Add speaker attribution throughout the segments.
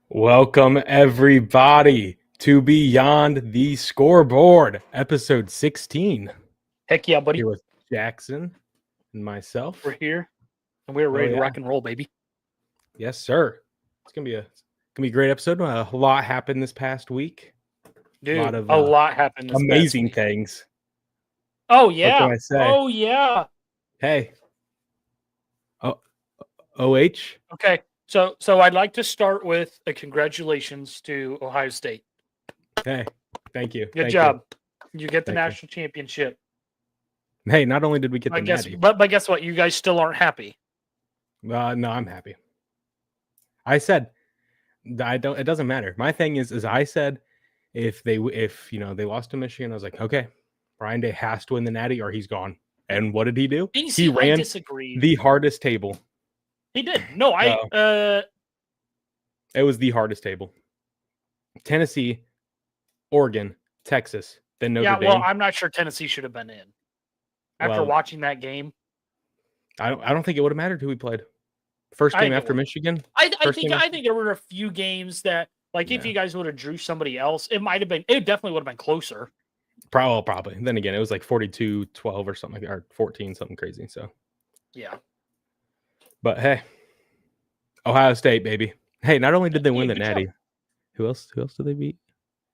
Speaker 1: Welcome, everybody, to Beyond the Scoreboard, episode 16.
Speaker 2: Heck yeah, buddy.
Speaker 1: Here with Jackson and myself.
Speaker 2: We're here and we're ready to
Speaker 1: yeah.
Speaker 2: rock and roll, baby.
Speaker 1: Yes, sir. It's gonna be a great episode. A lot happened this past week.
Speaker 2: Dude, a lot happened this
Speaker 1: amazing
Speaker 2: past week.
Speaker 1: things.
Speaker 2: Oh yeah.
Speaker 1: What can I say?
Speaker 2: Oh yeah.
Speaker 1: Hey. OH.
Speaker 2: Okay. So I'd like to start with a congratulations to Ohio State.
Speaker 1: Hey, thank you.
Speaker 2: Good job. You get the national championship.
Speaker 1: Hey, not only did we get the natty,
Speaker 2: but guess what? You guys still aren't happy.
Speaker 1: No, I'm happy. I said it doesn't matter. My thing is I said if they lost to Michigan, I was like, okay, Brian Day has to win the natty or he's gone. And what did he do? He ran the hardest table.
Speaker 2: He did. No,
Speaker 1: it was the hardest table. Tennessee, Oregon, Texas, then Notre Dame.
Speaker 2: Yeah, well, I'm not sure Tennessee should have been in. After watching that game.
Speaker 1: I don't think it would have mattered who we played. First game after Michigan.
Speaker 2: I think there were a few games that, like, if you guys would have drew somebody else, it definitely would have been closer.
Speaker 1: Probably. Then again, it was like 42-12 or something like that, or 14, something crazy. So
Speaker 2: yeah.
Speaker 1: But hey, Ohio State, baby. Hey, not only did they win the natty, who else did they beat?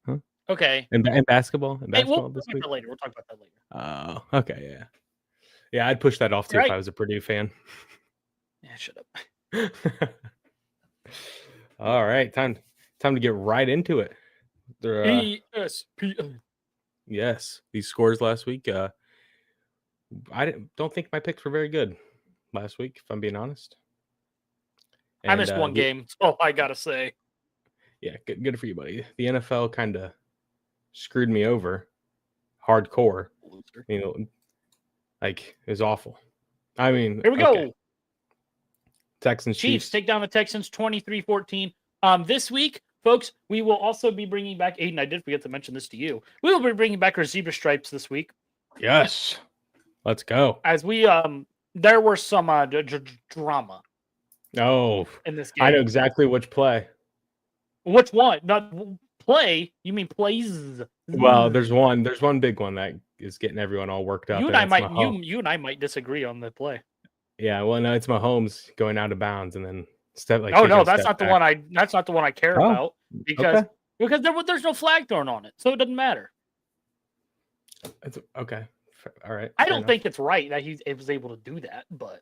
Speaker 1: Huh?
Speaker 2: Okay.
Speaker 1: In basketball?
Speaker 2: We'll
Speaker 1: this
Speaker 2: talk
Speaker 1: week?
Speaker 2: about that later. We'll talk about that later.
Speaker 1: Oh, okay, yeah. Yeah, I'd push that off too if I was a Purdue fan.
Speaker 2: Yeah, shut up.
Speaker 1: All right, time to get right into it.
Speaker 2: ESPN.
Speaker 1: Yes, these scores last week. I don't think my picks were very good last week, if I'm being honest.
Speaker 2: And, I missed one game. Oh, I gotta say.
Speaker 1: Yeah, good for you, buddy. The NFL kind of screwed me over, hardcore. You know, like it was awful. I mean,
Speaker 2: here we go.
Speaker 1: Texans
Speaker 2: Chiefs take down the Texans 23-14. This week, folks, we will also be bringing back Aiden. I did forget to mention this to you. We will be bringing back our zebra stripes this week.
Speaker 1: Yes, let's go.
Speaker 2: As we there were some drama.
Speaker 1: Oh,
Speaker 2: in this game.
Speaker 1: I know exactly which play.
Speaker 2: Which one? Not play. You mean plays?
Speaker 1: Well, there's one big one that is getting everyone all worked up.
Speaker 2: You and I might disagree on the play.
Speaker 1: Yeah, well, no, it's Mahomes going out of bounds and then
Speaker 2: that's not the one I care about because there's no flag thrown on it, so it doesn't matter.
Speaker 1: It's okay. All right.
Speaker 2: I don't think it's right that he was able to do that, but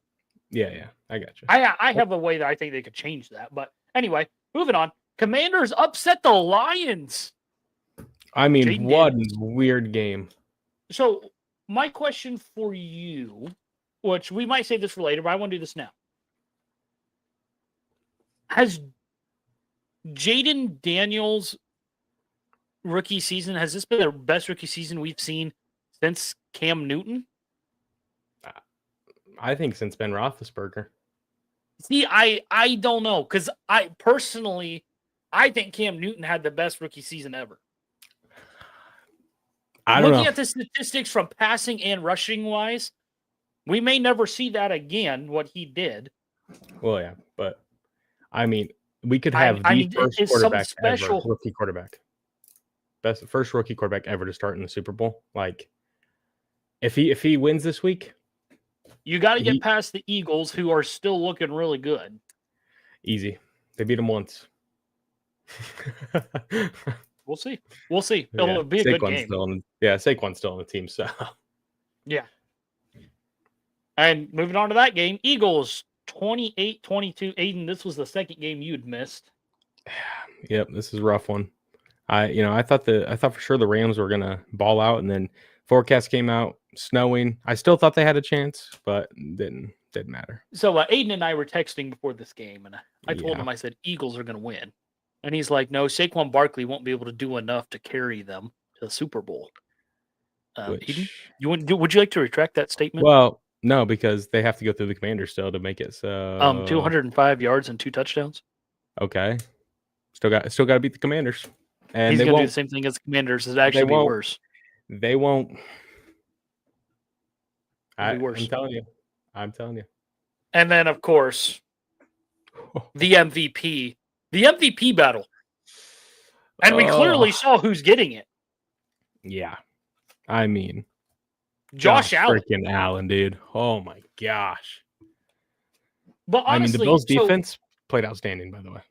Speaker 1: yeah, I got you.
Speaker 2: I have a way that I think they could change that, but anyway, moving on. Commanders upset the Lions.
Speaker 1: I mean, what a weird game.
Speaker 2: So my question for you, which we might say this for later, but I want to do this now. Has Jayden Daniels' rookie season, has this been the best rookie season we've seen since Cam Newton?
Speaker 1: I think since Ben Roethlisberger.
Speaker 2: See, I don't know, because I think Cam Newton had the best rookie season ever. Looking at the statistics from passing and rushing wise, we may never see that again, what he did.
Speaker 1: Well, yeah, but I mean, we could have first quarterback ever, rookie quarterback. First rookie quarterback ever to start in the Super Bowl. Like, if he wins this week,
Speaker 2: you got to get past the Eagles, who are still looking really good.
Speaker 1: Easy. They beat them once.
Speaker 2: We'll see. It'll be a good game.
Speaker 1: Saquon's still on the team, so.
Speaker 2: Yeah. And moving on to that game, Eagles 28-22. Aiden, this was the second game you'd missed.
Speaker 1: Yep, this is a rough one. I thought for sure the Rams were gonna ball out, and then forecast came out snowing. I still thought they had a chance, but didn't matter.
Speaker 2: So Aiden and I were texting before this game, and I told him, I said, Eagles are gonna win. And he's like, no, Saquon Barkley won't be able to do enough to carry them to the Super Bowl. Aiden, would you like to retract that statement?
Speaker 1: Well, no, because they have to go through the Commanders still to make it. So
Speaker 2: 205 yards and 2 touchdowns.
Speaker 1: Okay, still got to beat the Commanders, and
Speaker 2: he's
Speaker 1: they
Speaker 2: gonna
Speaker 1: won't
Speaker 2: do the same thing as the Commanders. It'd actually be worse.
Speaker 1: They won't.
Speaker 2: It'd be worse.
Speaker 1: I'm telling you.
Speaker 2: And then, of course, the MVP, The MVP battle. And we clearly saw who's getting it.
Speaker 1: Yeah. I mean,
Speaker 2: Josh Allen.
Speaker 1: Freaking Allen, dude. Oh my gosh.
Speaker 2: But honestly,
Speaker 1: the Bills defense played outstanding, by the way.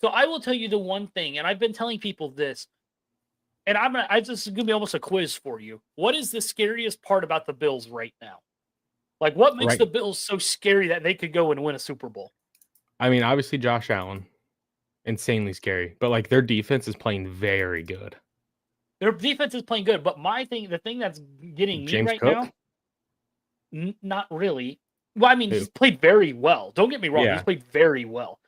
Speaker 2: So I will tell you the one thing, and I've been telling people this, and this is gonna be almost a quiz for you. What is the scariest part about the Bills right now? Like, what makes the Bills so scary that they could go and win a Super Bowl?
Speaker 1: I mean, obviously Josh Allen, insanely scary, but like their defense is playing very good.
Speaker 2: Their defense is playing good, but the thing that's getting me right now, not really. Well, I mean, he's played very well. Don't get me wrong; he's played very well.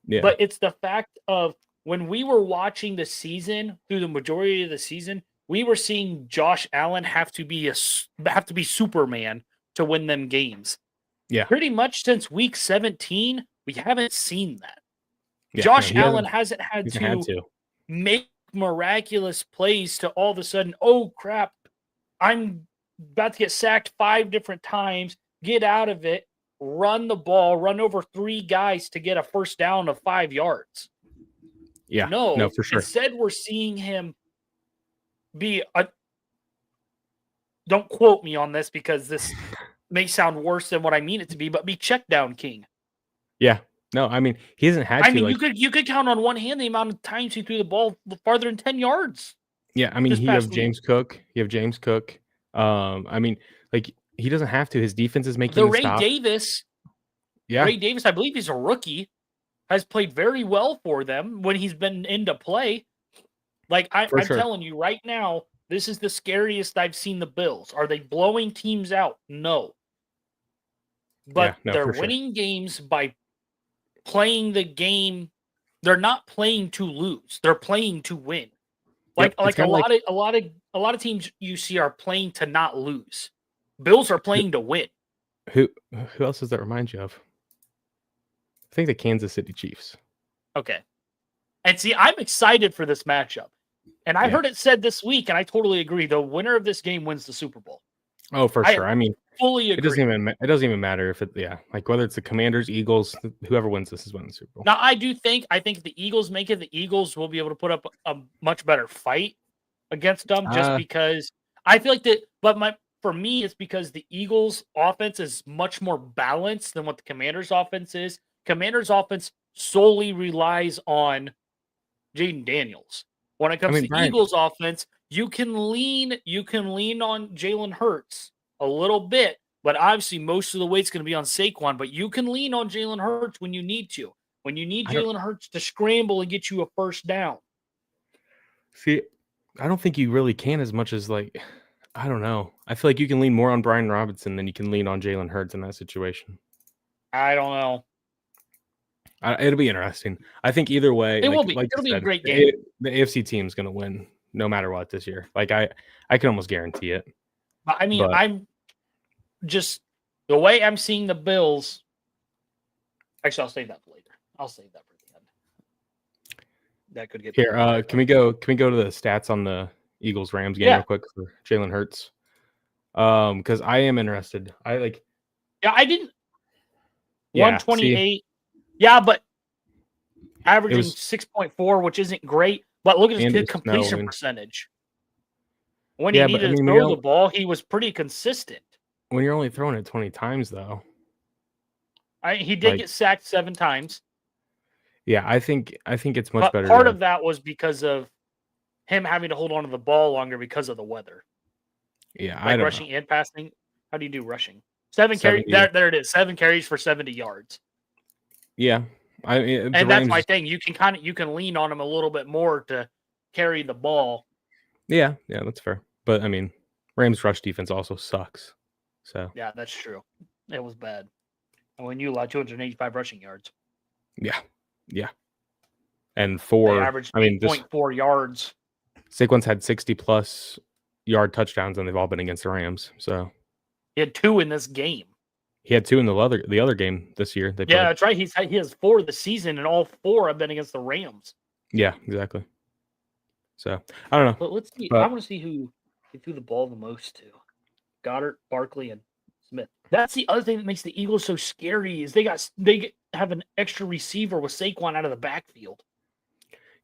Speaker 2: Yeah. But it's the fact of when we were watching the season through the majority of the season, we were seeing Josh Allen have to be Superman to win them games.
Speaker 1: Yeah.
Speaker 2: Pretty much since week 17, we haven't seen that. Yeah, Josh Allen hasn't had to make miraculous plays to all of a sudden, oh crap, I'm about to get sacked 5 different times, get out of it, run the ball, run over 3 guys to get a first down of 5 yards.
Speaker 1: Yeah. No, for sure.
Speaker 2: Instead, we're seeing him be don't quote me on this because this may sound worse than what I mean it to be, but be check down king.
Speaker 1: Yeah. No, I mean, he hasn't had to. I mean,
Speaker 2: you could count on one hand the amount of times he threw the ball farther than 10 yards.
Speaker 1: Yeah, I mean, you have James Cook. I mean, like, he doesn't have to. His defense is making
Speaker 2: Ray Davis. Yeah. Ray Davis, I believe he's a rookie, has played very well for them when he's been into play. Like, I'm telling you right now, this is the scariest I've seen the Bills. Are they blowing teams out? No. But they're winning games by playing the game. They're not playing to lose. They're playing to win. Like a lot of teams you see are playing to not lose. Bills are playing to win.
Speaker 1: Who else does that remind you of? I think the Kansas City Chiefs.
Speaker 2: Okay. And see, I'm excited for this matchup. And I heard it said this week, and I totally agree. The winner of this game wins the Super Bowl.
Speaker 1: Oh, for sure. I mean,
Speaker 2: fully agree.
Speaker 1: It doesn't even matter if like whether it's the Commanders, Eagles, whoever wins this is winning the Super Bowl.
Speaker 2: Now, I think if the Eagles make it, the Eagles will be able to put up a much better fight against them just because I feel like that. But for me, it's because the Eagles' offense is much more balanced than what the Commanders' offense is. Commanders' offense solely relies on Jayden Daniels. When it comes to Eagles' offense, you can lean on Jalen Hurts a little bit, but obviously most of the weight's going to be on Saquon. But you can lean on Jalen Hurts when you need to. When you need Jalen Hurts to scramble and get you a first down.
Speaker 1: See, I don't think you really can as much as I don't know. I feel like you can lean more on Brian Robinson than you can lean on Jalen Hurts in that situation.
Speaker 2: I don't know.
Speaker 1: It'll be interesting. I think either way,
Speaker 2: it will be. It'll be a great game.
Speaker 1: The AFC team is going to win no matter what this year. Like I can almost guarantee it.
Speaker 2: I mean, I'm just the way I'm seeing the Bills. Actually, I'll save that for later. I'll save that for the end. That could get
Speaker 1: here. Can we go to the stats on the Eagles Rams game real quick for Jalen Hurts? Because I am interested.
Speaker 2: Yeah, I didn't. 128. Yeah, but averaging 6.4, which isn't great. But look at his completion percentage. When he needed to throw the ball, he was pretty consistent.
Speaker 1: When you're only throwing it 20 times, though.
Speaker 2: He did get sacked 7 times.
Speaker 1: Yeah, I think it's much better.
Speaker 2: Part of that was because of him having to hold on to the ball longer because of the weather.
Speaker 1: Yeah, I don't
Speaker 2: rushing and passing. How do you do rushing? 7 carries. There it is. 7 carries for 70 yards.
Speaker 1: Yeah,
Speaker 2: that's my thing. You can lean on him a little bit more to carry the ball.
Speaker 1: Yeah, that's fair. But I mean, Rams' rush defense also sucks. So
Speaker 2: yeah, that's true. It was bad. And when you allow 285 rushing yards.
Speaker 1: Yeah. And 4.
Speaker 2: They averaged 8.4 yards.
Speaker 1: Saquon's had 60+ yard touchdowns, and they've all been against the Rams. So
Speaker 2: he had 2 in this game.
Speaker 1: He had 2 in the other game this year.
Speaker 2: That's right. He has 4 this season, and all 4 have been against the Rams.
Speaker 1: Yeah, exactly. So I don't know.
Speaker 2: But let's see. I want to see who he threw the ball the most to. Goddard, Barkley, and Smith. That's the other thing that makes the Eagles so scary is they have an extra receiver with Saquon out of the backfield.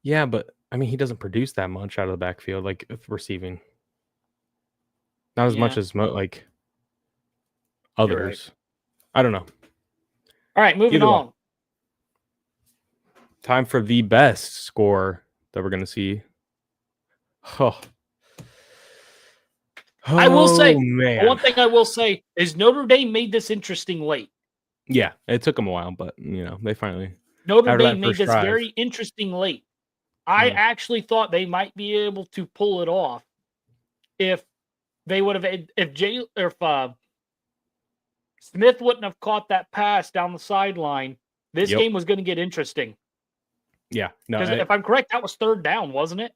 Speaker 1: Yeah, but I mean, he doesn't produce that much out of the backfield, like receiving. Not as much
Speaker 2: Yeah,
Speaker 1: as like
Speaker 2: you're right.
Speaker 1: others. I don't know.
Speaker 2: All right, moving
Speaker 1: Either way,
Speaker 2: on.
Speaker 1: time for the best score that we're gonna see. Oh,
Speaker 2: I will
Speaker 1: oh
Speaker 2: say,
Speaker 1: man.
Speaker 2: one thing I will say is Notre Dame made this interesting late.
Speaker 1: Yeah, it took them a while, but they finally
Speaker 2: Notre
Speaker 1: after
Speaker 2: Dame
Speaker 1: that
Speaker 2: made
Speaker 1: first
Speaker 2: this
Speaker 1: drive.
Speaker 2: very interesting late. I
Speaker 1: Mm.
Speaker 2: actually thought they might be able to pull it off if they would have if Smith wouldn't have caught that pass down the sideline. This
Speaker 1: Yep.
Speaker 2: game was going to get interesting.
Speaker 1: Yeah. No,
Speaker 2: Because if I'm correct, that was third down, wasn't it?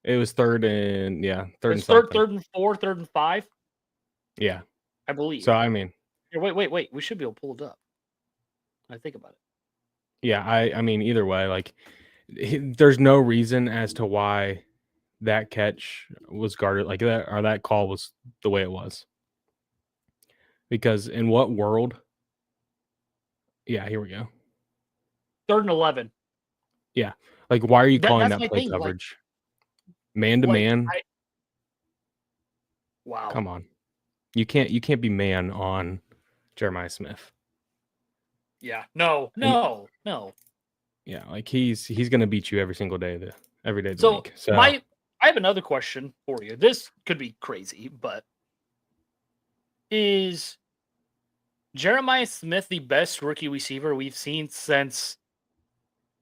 Speaker 1: it was third and
Speaker 2: It's
Speaker 1: something.
Speaker 2: third and 4, third and 5.
Speaker 1: Yeah.
Speaker 2: I believe.
Speaker 1: So I mean,
Speaker 2: Here, wait. We should be able to pull it up. I think about it.
Speaker 1: yeah, I mean either way, like there's no reason as to why that catch was guarded like that or that call was the way it was. Because in what world? Yeah, here we go.
Speaker 2: Third and 11.
Speaker 1: Yeah. Like why are you calling
Speaker 2: That's
Speaker 1: that
Speaker 2: my
Speaker 1: play
Speaker 2: thing.
Speaker 1: coverage? Man to man?
Speaker 2: Wow.
Speaker 1: Come on. You can't be man on Jeremiah Smith.
Speaker 2: Yeah. No.
Speaker 1: Yeah, like he's gonna beat you every single day of the
Speaker 2: So
Speaker 1: week. So
Speaker 2: I have another question for you. This could be crazy, but is Jeremiah Smith the best rookie receiver we've seen since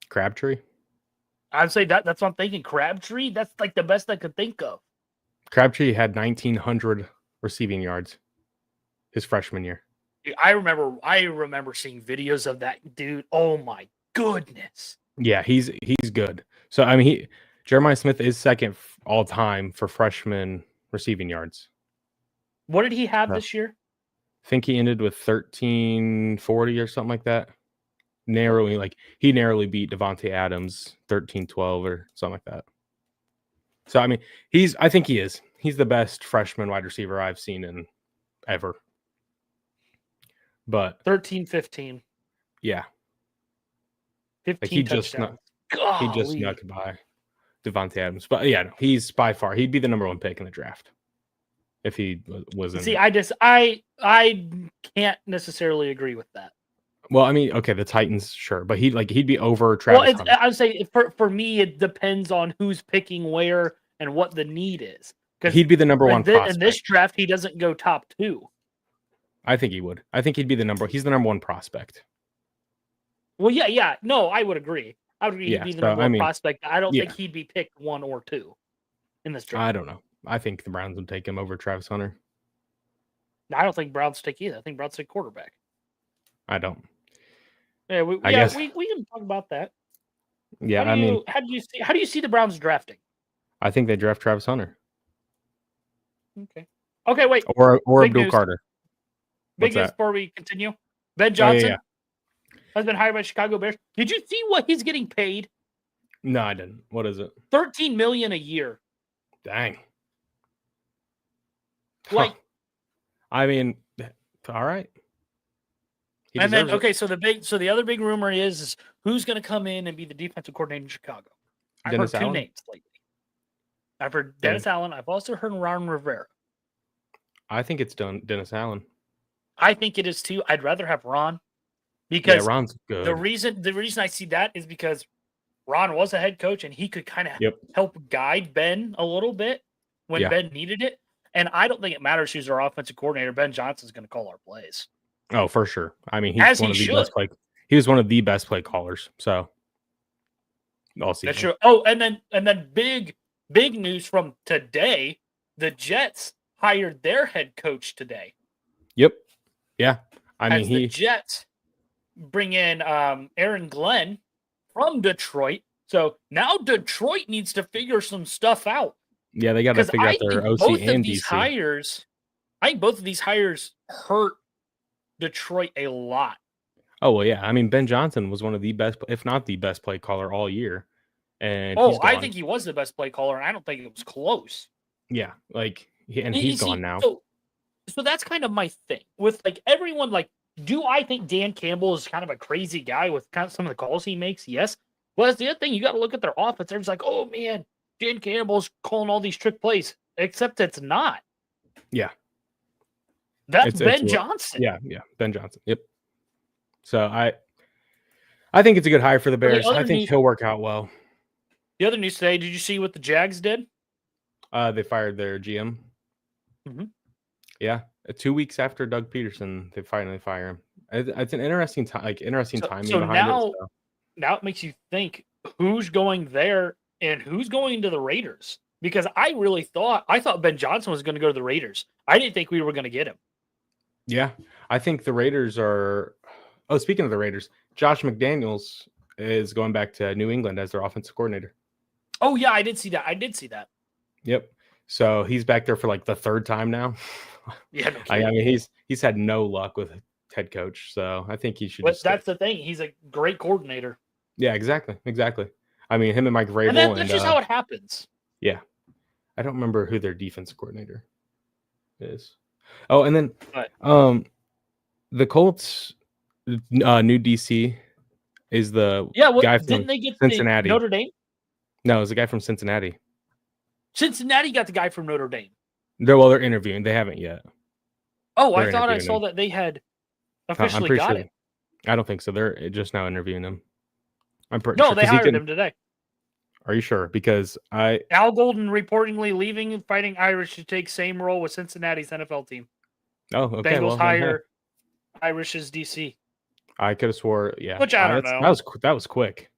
Speaker 1: Crabtree?
Speaker 2: I'd say that's what I'm thinking. Crabtree? That's like the best I could think of.
Speaker 1: Crabtree had 1,900 receiving yards his freshman year.
Speaker 2: I remember seeing videos of that dude. Oh my goodness.
Speaker 1: Yeah, he's good. So I mean, Jeremiah Smith is second all time for freshman receiving yards.
Speaker 2: What did he have this year?
Speaker 1: I think he ended with 1340 or something like that. He narrowly beat Devontae Adams 1312 or something like that. So I mean, I think he is. He's the best freshman wide receiver I've seen in ever. But
Speaker 2: 13-15.
Speaker 1: Yeah.
Speaker 2: 15 touchdowns.
Speaker 1: He just snuck by Devontae Adams. But yeah, no, he's by far he'd be the number 1 pick in the draft if he wasn't.
Speaker 2: See, I can't necessarily agree with that.
Speaker 1: Well, I mean, okay, the Titans, sure, but he'd be over Travis Hunter.
Speaker 2: I would say for me, it depends on who's picking where and what the need is.
Speaker 1: Because he'd be the number 1 prospect.
Speaker 2: In this draft, he doesn't go top 2.
Speaker 1: I think he would. I think he'd be he's the number 1 prospect.
Speaker 2: Well, yeah. No, I would agree. I would agree he'd be the number 1 prospect. I don't think he'd be picked 1 or 2 in this draft.
Speaker 1: I don't know. I think the Browns would take him over Travis Hunter.
Speaker 2: I don't think Browns take either. I think Browns take quarterback.
Speaker 1: I don't.
Speaker 2: Yeah, we can talk about that.
Speaker 1: Yeah,
Speaker 2: how do you see the Browns drafting?
Speaker 1: I think they draft Travis Hunter.
Speaker 2: Okay, wait.
Speaker 1: Or Abdul Carter.
Speaker 2: Big news before we continue. Ben Johnson has been hired by Chicago Bears. Did you see what he's getting paid?
Speaker 1: No, I didn't. What is it?
Speaker 2: $13 million a year.
Speaker 1: Dang.
Speaker 2: Like,
Speaker 1: I mean, all right.
Speaker 2: And then so the other big rumor is who's going to come in and be the defensive coordinator in Chicago. I've heard 2 names lately. I've heard Dennis Allen. I've also heard Ron Rivera.
Speaker 1: I think it's Dennis Allen.
Speaker 2: I think it is too. I'd rather have Ron because
Speaker 1: Ron's good.
Speaker 2: The reason I see that is because Ron was a head coach and he could kind of help guide Ben a little bit when Ben needed it. And I don't think it matters who's our offensive coordinator. Ben Johnson's going to call our plays.
Speaker 1: Oh, for sure. I mean, he was one of the best play callers. So all season.
Speaker 2: That's true. Oh, and then big news from today: the Jets hired their head coach today.
Speaker 1: Yep. Yeah. I mean,
Speaker 2: the Jets bring in Aaron Glenn from Detroit. So now Detroit needs to figure some stuff out.
Speaker 1: Yeah, they got to figure out their OC and DC.
Speaker 2: I think both of these hires hurt Detroit a lot.
Speaker 1: Oh, well, yeah. I mean, Ben Johnson was one of the best, if not the best play caller all year. And
Speaker 2: I think he was the best play caller, and I don't think it was close.
Speaker 1: Yeah, he's gone now.
Speaker 2: So that's kind of my thing with everyone. Do I think Dan Campbell is kind of a crazy guy with kind of some of the calls he makes? Yes. Well, that's the other thing. You got to look at their offense. Everyone's like, oh, man, Dan Campbell's calling all these trick plays. Except it's not.
Speaker 1: Yeah.
Speaker 2: That's Ben Johnson.
Speaker 1: Yeah, Ben Johnson. Yep. So I think it's a good hire for the Bears. I think he'll work out well.
Speaker 2: The other news today, did you see what the Jags did?
Speaker 1: They fired their GM.
Speaker 2: Mm-hmm.
Speaker 1: Yeah, 2 weeks after Doug Peterson, they finally fire him. It's an interesting timing behind it. So
Speaker 2: now it makes you think who's going there and who's going to the Raiders. Because I thought Ben Johnson was going to go to the Raiders. I didn't think we were going to get him.
Speaker 1: Yeah, I think the Raiders are. Oh, speaking of the Raiders, Josh McDaniels is going back to New England as their offensive coordinator.
Speaker 2: Oh yeah, I did see that.
Speaker 1: Yep. So he's back there for like the third time now.
Speaker 2: Yeah, no
Speaker 1: I mean he's had no luck with head coach, so I think he should.
Speaker 2: But that's the thing; he's a great coordinator.
Speaker 1: Yeah, exactly. I mean, him and Mike Vrabel.
Speaker 2: And that's just how it happens.
Speaker 1: Yeah, I don't remember who their defense coordinator is. Oh, and then the Colts new DC is the guy from
Speaker 2: didn't they get
Speaker 1: Cincinnati?
Speaker 2: Notre Dame?
Speaker 1: No, it was a guy from Cincinnati.
Speaker 2: Cincinnati got the guy from Notre Dame.
Speaker 1: They're interviewing. They haven't yet.
Speaker 2: Oh, I thought I saw that they had officially got it.
Speaker 1: I don't think so. They're just now interviewing him. I'm pretty
Speaker 2: sure.
Speaker 1: No,
Speaker 2: they hired him today.
Speaker 1: Are you sure? Because
Speaker 2: Al Golden reportedly leaving and fighting Irish to take same role with Cincinnati's NFL team.
Speaker 1: Oh, okay.
Speaker 2: Bengals hire Irish as DC.
Speaker 1: I could have swore, yeah.
Speaker 2: Which I don't know.
Speaker 1: That was quick.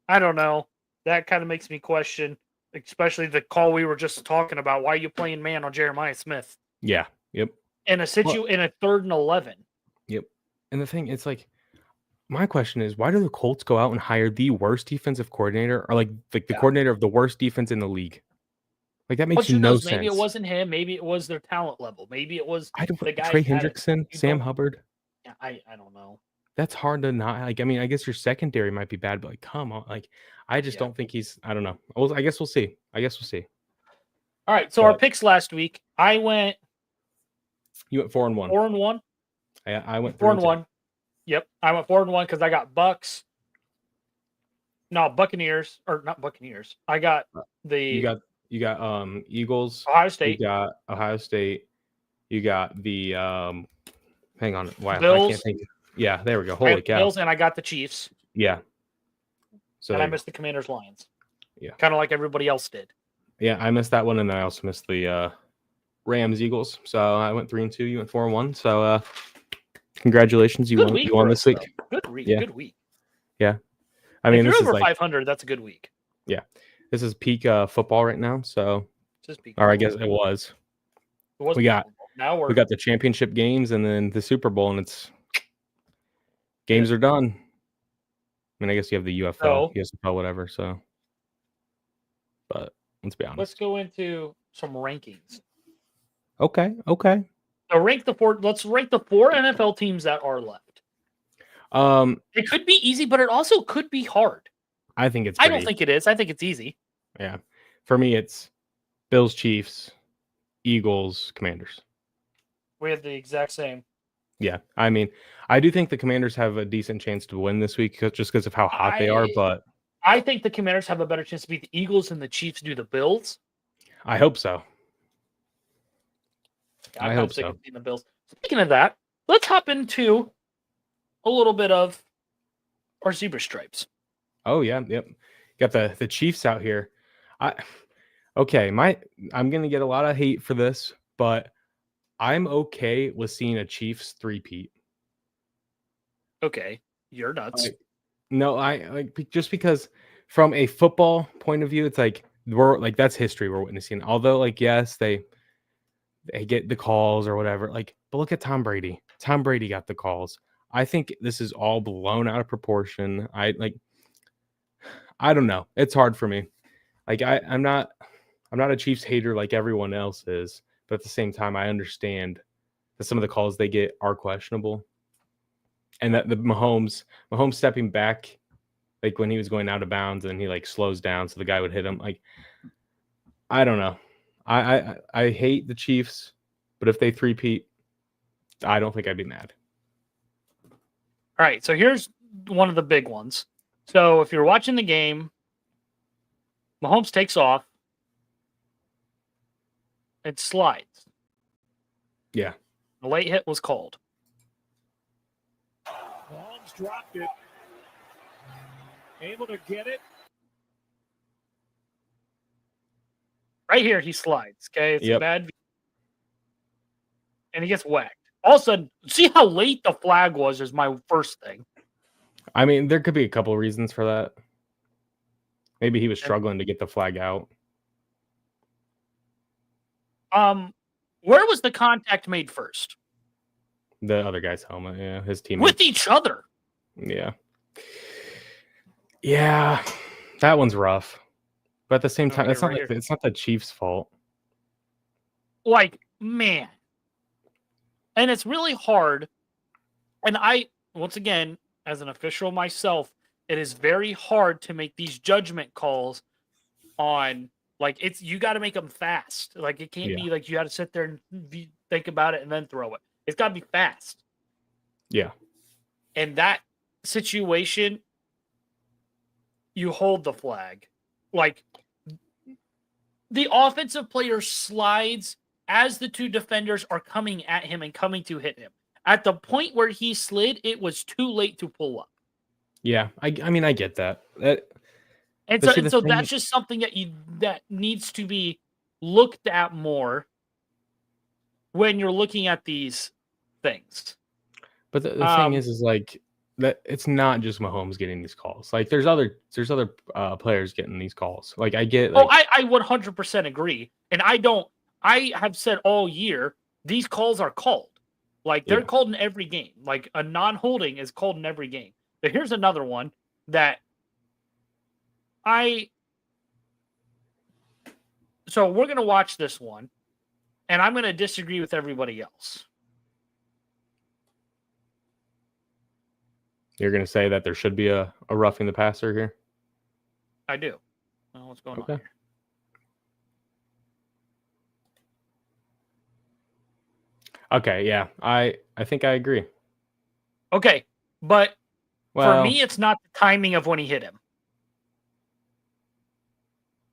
Speaker 2: I don't know. That kind of makes me question, especially the call we were just talking about. Why are you playing man on Jeremiah Smith?
Speaker 1: Yeah. Yep.
Speaker 2: In a 3rd and 11.
Speaker 1: Yep. And the thing, it's like, my question is, why do the Colts go out and hire the worst defensive coordinator, or like the coordinator of the worst defense in the league? Like that makes no sense.
Speaker 2: Maybe it wasn't him. Maybe it was their talent level. Maybe it was
Speaker 1: the guy Trey Hendrickson, Sam Hubbard.
Speaker 2: Yeah, I don't know.
Speaker 1: That's hard to not like. I mean, I guess your secondary might be bad, but like, come on, like, I just don't think he's. I don't know. I guess we'll see.
Speaker 2: All right. So our picks last week, I went.
Speaker 1: You went 4-1.
Speaker 2: 4-1.
Speaker 1: I went
Speaker 2: 4-1. Yep, I went 4-1 because I got Bucks. No, Buccaneers or not Buccaneers. I got the.
Speaker 1: You got Eagles.
Speaker 2: Ohio State.
Speaker 1: You got Ohio State. You got the hang on. Wow,
Speaker 2: Bills.
Speaker 1: I can't think. Yeah, there we go. Holy cow.
Speaker 2: Bills, and I got the Chiefs.
Speaker 1: Yeah.
Speaker 2: So and I missed the Commanders Lions.
Speaker 1: Yeah.
Speaker 2: Kind of like everybody else did.
Speaker 1: Yeah, I missed that one, and then I also missed the Rams Eagles. So I went 3-2. You went 4-1. So congratulations, you won this week.
Speaker 2: Good week.
Speaker 1: Yeah.
Speaker 2: Good week.
Speaker 1: Yeah. I mean,
Speaker 2: if
Speaker 1: this
Speaker 2: you're over
Speaker 1: is
Speaker 2: 500, that's a good week.
Speaker 1: Yeah. This is peak football right now. So,
Speaker 2: or
Speaker 1: I guess it was. We got the championship games and then the Super Bowl, and it's games are done. I mean, I guess you have the USFL, whatever. So, but let's be honest.
Speaker 2: Let's go into some rankings.
Speaker 1: Okay.
Speaker 2: So let's rank the 4 NFL teams that are left. It could be easy, but it also could be hard.
Speaker 1: I think it's.
Speaker 2: I don't think it is. I think it's easy.
Speaker 1: Yeah, for me, it's Bills, Chiefs, Eagles, Commanders.
Speaker 2: We have the exact same.
Speaker 1: Yeah, I mean, I do think the Commanders have a decent chance to win this week just because of how hot they are. But
Speaker 2: I think the Commanders have a better chance to beat the Eagles than the Chiefs do the Bills.
Speaker 1: I hope so.
Speaker 2: I hope so. The Bills. Speaking of that, let's hop into a little bit of our zebra stripes.
Speaker 1: Oh yeah, yep. Got the Chiefs out here. I'm gonna get a lot of hate for this, but I'm okay with seeing a Chiefs three-peat.
Speaker 2: Okay, you're nuts.
Speaker 1: Just because from a football point of view, it's like we're like that's history we're witnessing. Although, like, yes, they get the calls or whatever. Like, but look at Tom Brady. Tom Brady got the calls. I think this is all blown out of proportion. I don't know. It's hard for me. Like I'm not a Chiefs hater like everyone else is, but at the same time, I understand that some of the calls they get are questionable, and that the Mahomes stepping back, like when he was going out of bounds and he like slows down so the guy would hit him. Like, I don't know. I hate the Chiefs, but if they three-peat, I don't think I'd be mad.
Speaker 2: All right, so here's one of the big ones. So if you're watching the game, Mahomes takes off. It slides.
Speaker 1: Yeah.
Speaker 2: The late hit was called.
Speaker 3: Mahomes dropped it. Able to get it.
Speaker 2: Right here, he slides. Okay, it's a
Speaker 1: Yep.
Speaker 2: bad view. And he gets whacked. All of a sudden, see how late the flag was is my first thing.
Speaker 1: I mean, there could be a couple reasons for that. Maybe he was struggling to get the flag out.
Speaker 2: Where was the contact made first?
Speaker 1: The other guy's helmet, yeah, his team
Speaker 2: With each other.
Speaker 1: Yeah. Yeah, that one's rough. But at the same time, it's not the Chiefs' fault.
Speaker 2: Like, man. And it's really hard. And I, once again, as an official myself, it is very hard to make these judgment calls on, like, you got to make them fast. Like, it can't be like you got to sit there and think about it and then throw it. It's got to be fast.
Speaker 1: Yeah.
Speaker 2: And that situation, you hold the flag. Like, the offensive player slides as the two defenders are coming at him and coming to hit him. At the point where he slid, it was too late to pull up.
Speaker 1: Yeah, I mean, I get that.
Speaker 2: So that's just something that needs to be looked at more when you're looking at these things.
Speaker 1: But the thing is like that it's not just Mahomes getting these calls. Like there's other players getting these calls. Like I get. Like,
Speaker 2: I 100% agree, and I have said all year these calls are called. Like they're called in every game. Like a non-holding is called in every game. But here's another one that so we're going to watch this one, and I'm going to disagree with everybody else.
Speaker 1: You're going to say that there should be a roughing the passer here?
Speaker 2: I do. Well, what's going on here?
Speaker 1: Okay, yeah. I think I agree.
Speaker 2: Okay, but for me, it's not the timing of when he hit him.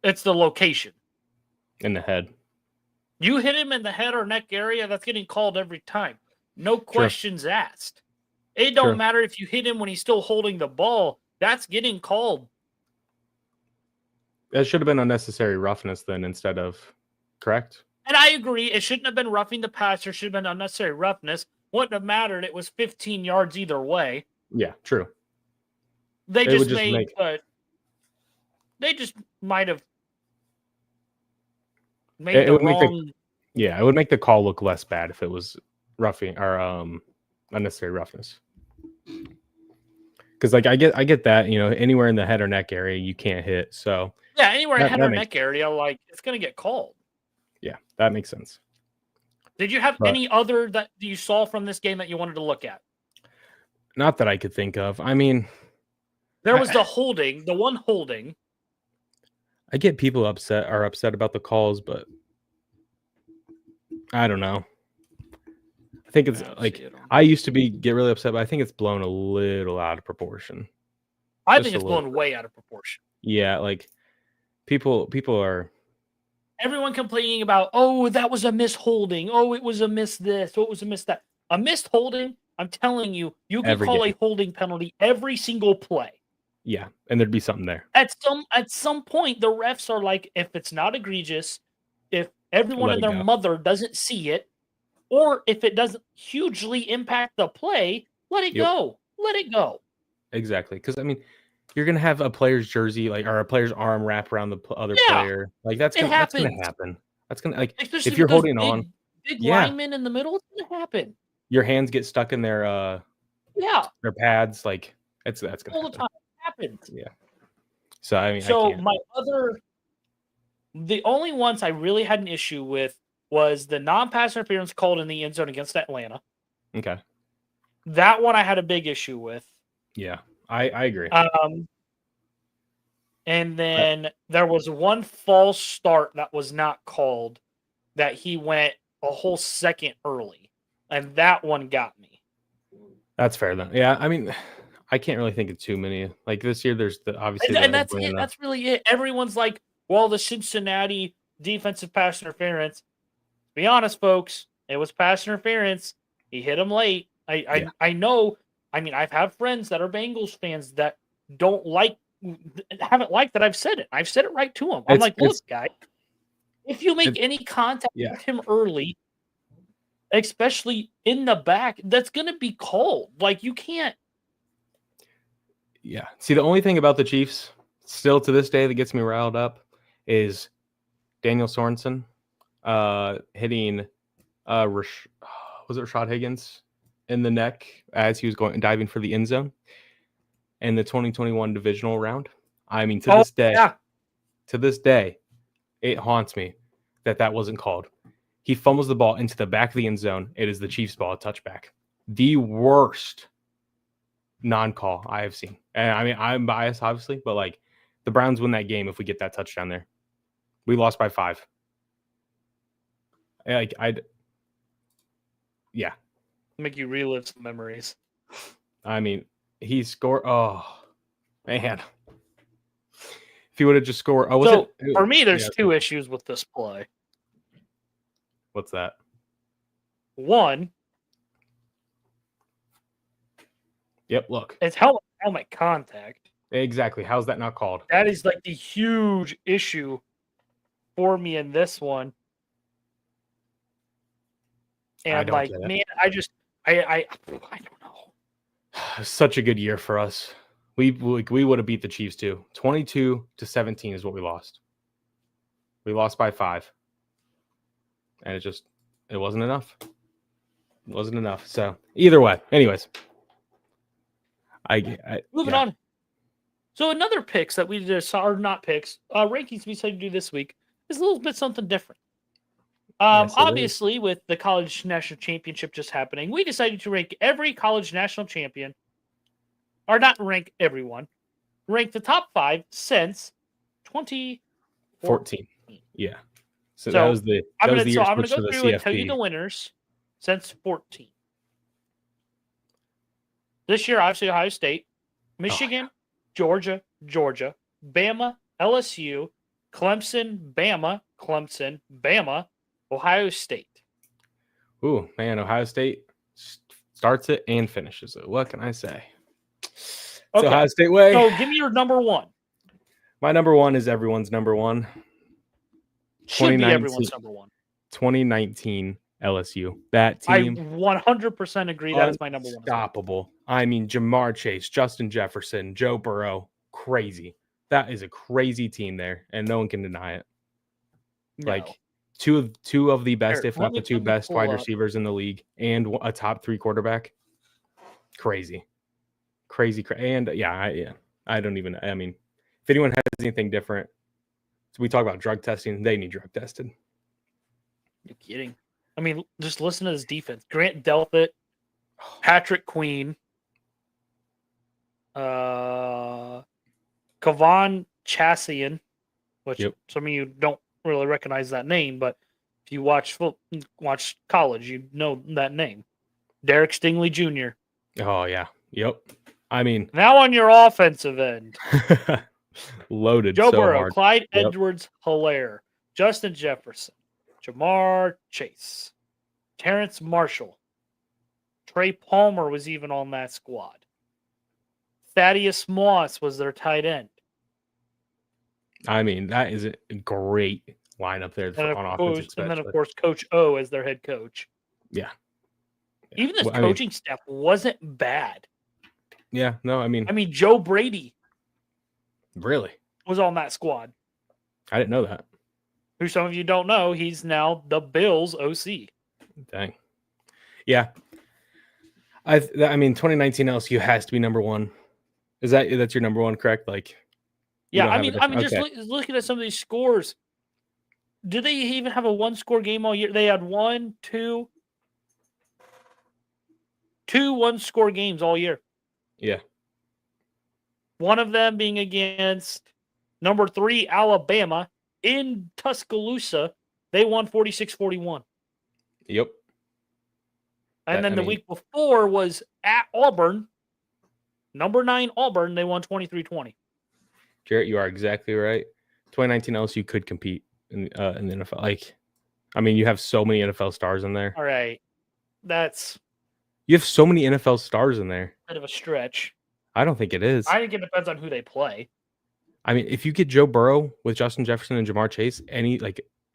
Speaker 2: It's the location.
Speaker 1: In the head.
Speaker 2: You hit him in the head or neck area, that's getting called every time. No questions asked. It don't matter if you hit him when he's still holding the ball. That's getting called.
Speaker 1: That should have been unnecessary roughness then instead of, correct?
Speaker 2: And I agree. It shouldn't have been roughing the passer. It should have been unnecessary roughness. Wouldn't have mattered. It was 15 yards either way.
Speaker 1: Yeah, true.
Speaker 2: They just might have made the wrong.
Speaker 1: It would make the call look less bad if it was roughing or unnecessary roughness. Because like I get that, anywhere in the head or neck area you can't hit. So
Speaker 2: yeah, anywhere in the head or neck area, like it's gonna get called.
Speaker 1: Yeah, that makes sense.
Speaker 2: Did you have any other that you saw from this game that you wanted to look at?
Speaker 1: Not that I could think of. I mean,
Speaker 2: there was the one holding.
Speaker 1: I get people upset about the calls, but I don't know. I think it's I used to get really upset, but I think it's blown a little out of proportion.
Speaker 2: I think it's blown way out of proportion.
Speaker 1: Yeah, like people are.
Speaker 2: Everyone complaining about, oh, that was a misholding. Oh, it was a miss this. Oh, it was a miss that. A missed holding, I'm telling you, you can call a holding penalty every single play.
Speaker 1: Yeah, and there'd be something there.
Speaker 2: At some point, the refs are like, if it's not egregious, if everyone and their mother doesn't see it, or if it doesn't hugely impact the play, let it go. Let it go.
Speaker 1: Exactly, because I mean, you're gonna have a player's jersey, like, or a player's arm wrap around the other player. Like that's gonna happen. That's gonna
Speaker 2: especially
Speaker 1: if you're holding on,
Speaker 2: big linemen in the middle, it's gonna happen.
Speaker 1: Your hands get stuck in their their pads. Like that's gonna
Speaker 2: all the time. It happens.
Speaker 1: Yeah. So I mean,
Speaker 2: the only ones I really had an issue with was the non-pass interference called in the end zone against Atlanta.
Speaker 1: Okay.
Speaker 2: That one I had a big issue with.
Speaker 1: Yeah, I agree.
Speaker 2: And then there was one false start that was not called that he went a whole second early. And that one got me.
Speaker 1: That's fair then. Yeah, I mean, I can't really think of too many. Like this year, there's obviously
Speaker 2: and that's it. That's really it. Everyone's like, well, the Cincinnati defensive pass interference. To be honest, folks, it was pass interference. He hit him late. I know. I mean, I've had friends that are Bengals fans that haven't liked that I've said it. I've said it right to them. I'm like, look, guy, if you make any contact with him early, especially in the back, that's going to be called. Like, you can't.
Speaker 1: Yeah. See, the only thing about the Chiefs still to this day that gets me riled up is Daniel Sorensen hitting was it Rashad Higgins in the neck as he was diving for the end zone in the 2021 divisional round. I mean, to this day, it haunts me that wasn't called. He fumbles the ball into the back of the end zone. It is the Chiefs' ball, a touchback. The worst non-call I have seen. And I mean, I'm biased, obviously, but like the Browns win that game if we get that touchdown there. We lost by 5.
Speaker 2: Make you relive some memories.
Speaker 1: I mean, he scored. Oh, man. If he would have just scored.
Speaker 2: For me, there's 2 issues with this play.
Speaker 1: What's that?
Speaker 2: One.
Speaker 1: Yep, look.
Speaker 2: It's helmet contact.
Speaker 1: Exactly. How's that not called?
Speaker 2: That is like the huge issue for me in this one. And like, man, I don't know.
Speaker 1: Such a good year for us. We would have beat the Chiefs too. 22-17 is what we lost. We lost by 5. And it wasn't enough. It wasn't enough. So either way, anyways.
Speaker 2: Moving on. So another picks that we just saw, or not picks, rankings we decided to do this week is a little bit something different. Obviously, with the college national championship just happening, we decided to rank every college national champion, or not rank everyone, rank the top 5 since 2014.
Speaker 1: Yeah. So that was the
Speaker 2: I'm going to
Speaker 1: go
Speaker 2: through and tell you the winners since 14. This year, obviously, Ohio State, Michigan, Georgia, Bama, LSU, Clemson, Bama, Ohio State.
Speaker 1: Ooh, man, Ohio State starts it and finishes it. What can I say? It's Ohio State way.
Speaker 2: So give me your number 1.
Speaker 1: My number 1 is everyone's number 1.
Speaker 2: Should be everyone's number 1.
Speaker 1: 2019 LSU. That team.
Speaker 2: I 100% agree. That is my number 1.
Speaker 1: Unstoppable. I mean, Jamar Chase, Justin Jefferson, Joe Burrow. Crazy. That is a crazy team there, and no one can deny it. No. Like two of the best, if not the 2 best wide receivers in the league, and a top 3 quarterback. Crazy. And I don't even. I mean, if anyone has anything different, so we talk about drug testing. They need drug tested.
Speaker 2: You're kidding. I mean, just listen to this defense. Grant Delpit, Patrick Queen, Kavon Chassian, which some of you don't really recognize that name, but if you watch college, you know that name. Derek Stingley Jr.
Speaker 1: Oh, yeah. Yep. I mean,
Speaker 2: now on your offensive end.
Speaker 1: Loaded.
Speaker 2: Joe Burrow, Clyde Edwards-Helaire, Justin Jefferson, Jamar Chase, Terrence Marshall, Trey Palmer was even on that squad. Thaddeus Moss was their tight end.
Speaker 1: I mean, that is a great lineup there on offense.
Speaker 2: And then, of course, Coach O as their head coach.
Speaker 1: Yeah.
Speaker 2: Even this coaching staff wasn't bad.
Speaker 1: Yeah, no, I mean,
Speaker 2: Joe Brady.
Speaker 1: Really?
Speaker 2: Was on that squad.
Speaker 1: I didn't know that.
Speaker 2: Who some of you don't know, he's now the Bills OC.
Speaker 1: Dang. Yeah. I mean, 2019 LSU has to be number 1. That's your number 1, correct? Like,
Speaker 2: yeah, I mean, just looking at some of these scores. Did they even have a 1-score game all year? They had 2 1-score games all year.
Speaker 1: Yeah.
Speaker 2: One of them being against number 3 Alabama in Tuscaloosa. They won 46-41.
Speaker 1: Yep.
Speaker 2: And then the week before was at Auburn. Number 9 Auburn, they won 23-20.
Speaker 1: Jarrett, you are exactly right. 2019 LSU could compete in the NFL. Like, I mean, you have so many NFL stars in there.
Speaker 2: All right. That's
Speaker 1: You have so many NFL stars in there.
Speaker 2: a bit of a stretch.
Speaker 1: I don't think it is.
Speaker 2: I think it depends on who they play.
Speaker 1: I mean, if you get Joe Burrow with Justin Jefferson and Jamar Chase,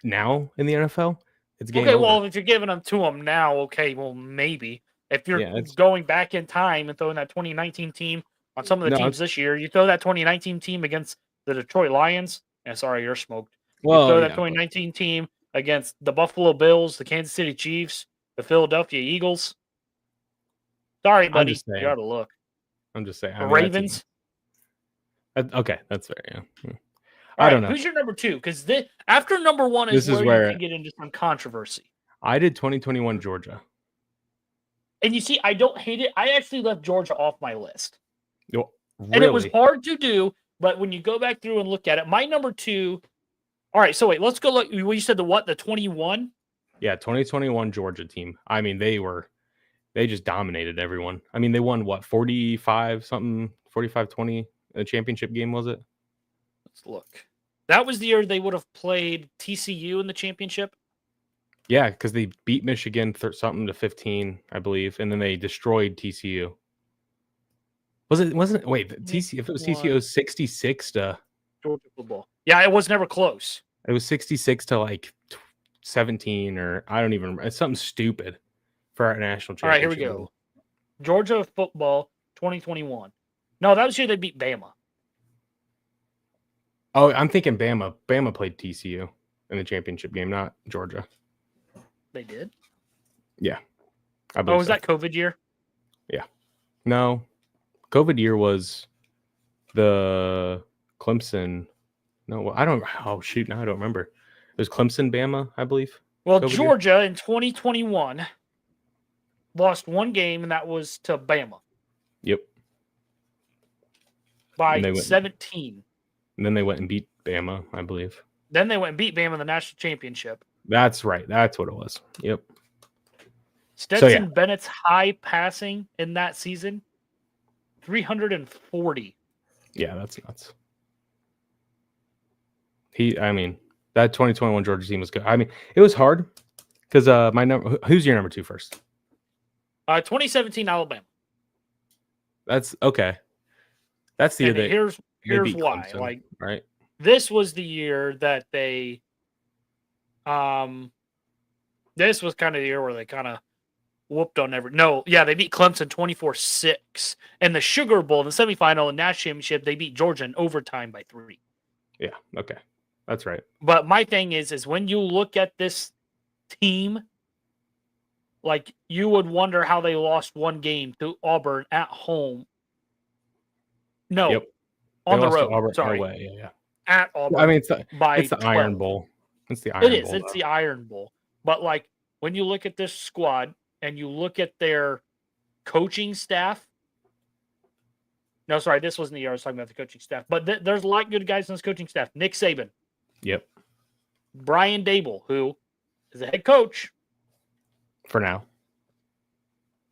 Speaker 1: now in the NFL, it's game over.
Speaker 2: Well, if you're giving them to them now, okay, well, maybe. If you're going back in time and throwing that 2019 team on some of the teams this year, you throw that 2019 team against the Detroit Lions, and sorry, you're smoked. Well, you throw that 2019 team against the Buffalo Bills, the Kansas City Chiefs, the Philadelphia Eagles. Sorry, buddy, you ought to look.
Speaker 1: I'm just saying.
Speaker 2: The Ravens.
Speaker 1: Okay, that's fair. Yeah.
Speaker 2: I don't know. Who's your number 2? Because after number 1 is where you can get into some controversy.
Speaker 1: I did 2021 Georgia.
Speaker 2: And you see, I don't hate it. I actually left Georgia off my list.
Speaker 1: Really?
Speaker 2: And it was hard to do, but when you go back through and look at it, my number 2. All right, so wait, let's go look. You said the 21?
Speaker 1: Yeah, 2021 Georgia team. I mean, they just dominated everyone. I mean, they won 45-20 in the championship game, was it?
Speaker 2: Let's look. That was the year they would have played TCU in the championship.
Speaker 1: Yeah, because they beat Michigan something to 15, I believe, and then they destroyed TCU. Wasn't it? Wait, TCU. If it was TCU, it was 66 to
Speaker 2: Georgia football. Yeah, it was never close.
Speaker 1: It was 66 to 17, or I don't even remember. It's something stupid for our national championship.
Speaker 2: All right, here we go. Georgia football 2021. No, that was year they beat Bama.
Speaker 1: Oh, I'm thinking Bama. Bama played TCU in the championship game, not Georgia.
Speaker 2: They did?
Speaker 1: Yeah.
Speaker 2: Was that COVID year?
Speaker 1: Yeah. No. COVID year was the Clemson. No, I don't. Oh, shoot. Now I don't remember. It was Clemson, Bama, I believe.
Speaker 2: Well, COVID Georgia year? In 2021 lost one game, and that was to Bama.
Speaker 1: Yep.
Speaker 2: By 17.
Speaker 1: And then they went and beat Bama, I believe.
Speaker 2: Then they went and beat Bama in the national championship.
Speaker 1: That's right. That's what it was. Yep.
Speaker 2: Stetson Bennett's high passing in that season, 340. Yeah,
Speaker 1: that's nuts. That 2021 Georgia team was good. I mean, it was hard because who's your number 2 first?
Speaker 2: 2017 Alabama.
Speaker 1: That's okay. That's the year that
Speaker 2: here's why.
Speaker 1: Clemson, right?
Speaker 2: This was the year that they this was kind of the year where they kind of whooped on they beat Clemson 24-6. And the Sugar Bowl in the semifinal and national championship, they beat Georgia in overtime by 3.
Speaker 1: Yeah, okay. That's right.
Speaker 2: But my thing is when you look at this team, you would wonder how they lost one game to Auburn at home. No,
Speaker 1: yep.
Speaker 2: On the road. Sorry.
Speaker 1: Away. Yeah.
Speaker 2: At Auburn.
Speaker 1: I mean, it's the Iron Bowl. It's the Iron Bowl.
Speaker 2: It is. It's the Iron Bowl. But when you look at this squad and you look at their coaching staff. No, sorry, this wasn't the year I was talking about the coaching staff. But there's a lot of good guys on this coaching staff. Nick Saban.
Speaker 1: Yep.
Speaker 2: Brian Dable, who is the head coach.
Speaker 1: For now.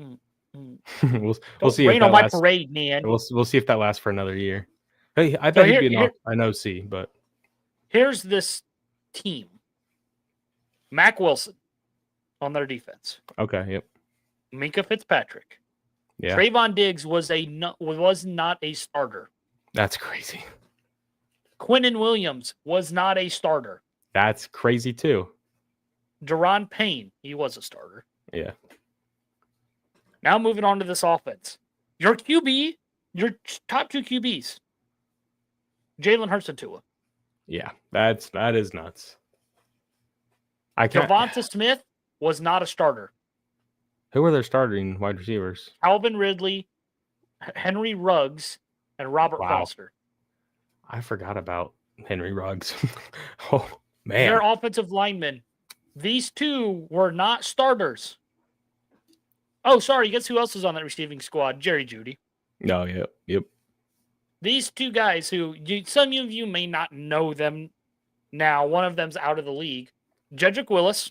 Speaker 2: Mm-hmm.
Speaker 1: we'll see.
Speaker 2: Rain on my parade, man.
Speaker 1: We'll see if that lasts for another year. Hey, I thought he'd be an OC, but
Speaker 2: here's this team: Mac Wilson on their defense.
Speaker 1: Okay. Yep.
Speaker 2: Minka Fitzpatrick.
Speaker 1: Yeah.
Speaker 2: Trayvon Diggs was not a starter.
Speaker 1: That's crazy.
Speaker 2: Quinnen Williams was not a starter.
Speaker 1: That's crazy too.
Speaker 2: Deron Payne, he was a starter.
Speaker 1: Yeah.
Speaker 2: Now moving on to this offense. Your QB, your top 2 QBs, Jalen Hurts and Tua.
Speaker 1: Yeah, that is nuts.
Speaker 2: Devonta Smith was not a starter.
Speaker 1: Who were their starting wide receivers?
Speaker 2: Calvin Ridley, Henry Ruggs, and Robert Foster.
Speaker 1: I forgot about Henry Ruggs. Oh, man.
Speaker 2: Their offensive linemen. These 2 were not starters. Oh, sorry. Guess who else is on that receiving squad? Jerry Jeudy.
Speaker 1: No, yep.
Speaker 2: These 2 guys who some of you may not know them now. One of them's out of the league. Jedrick Willis.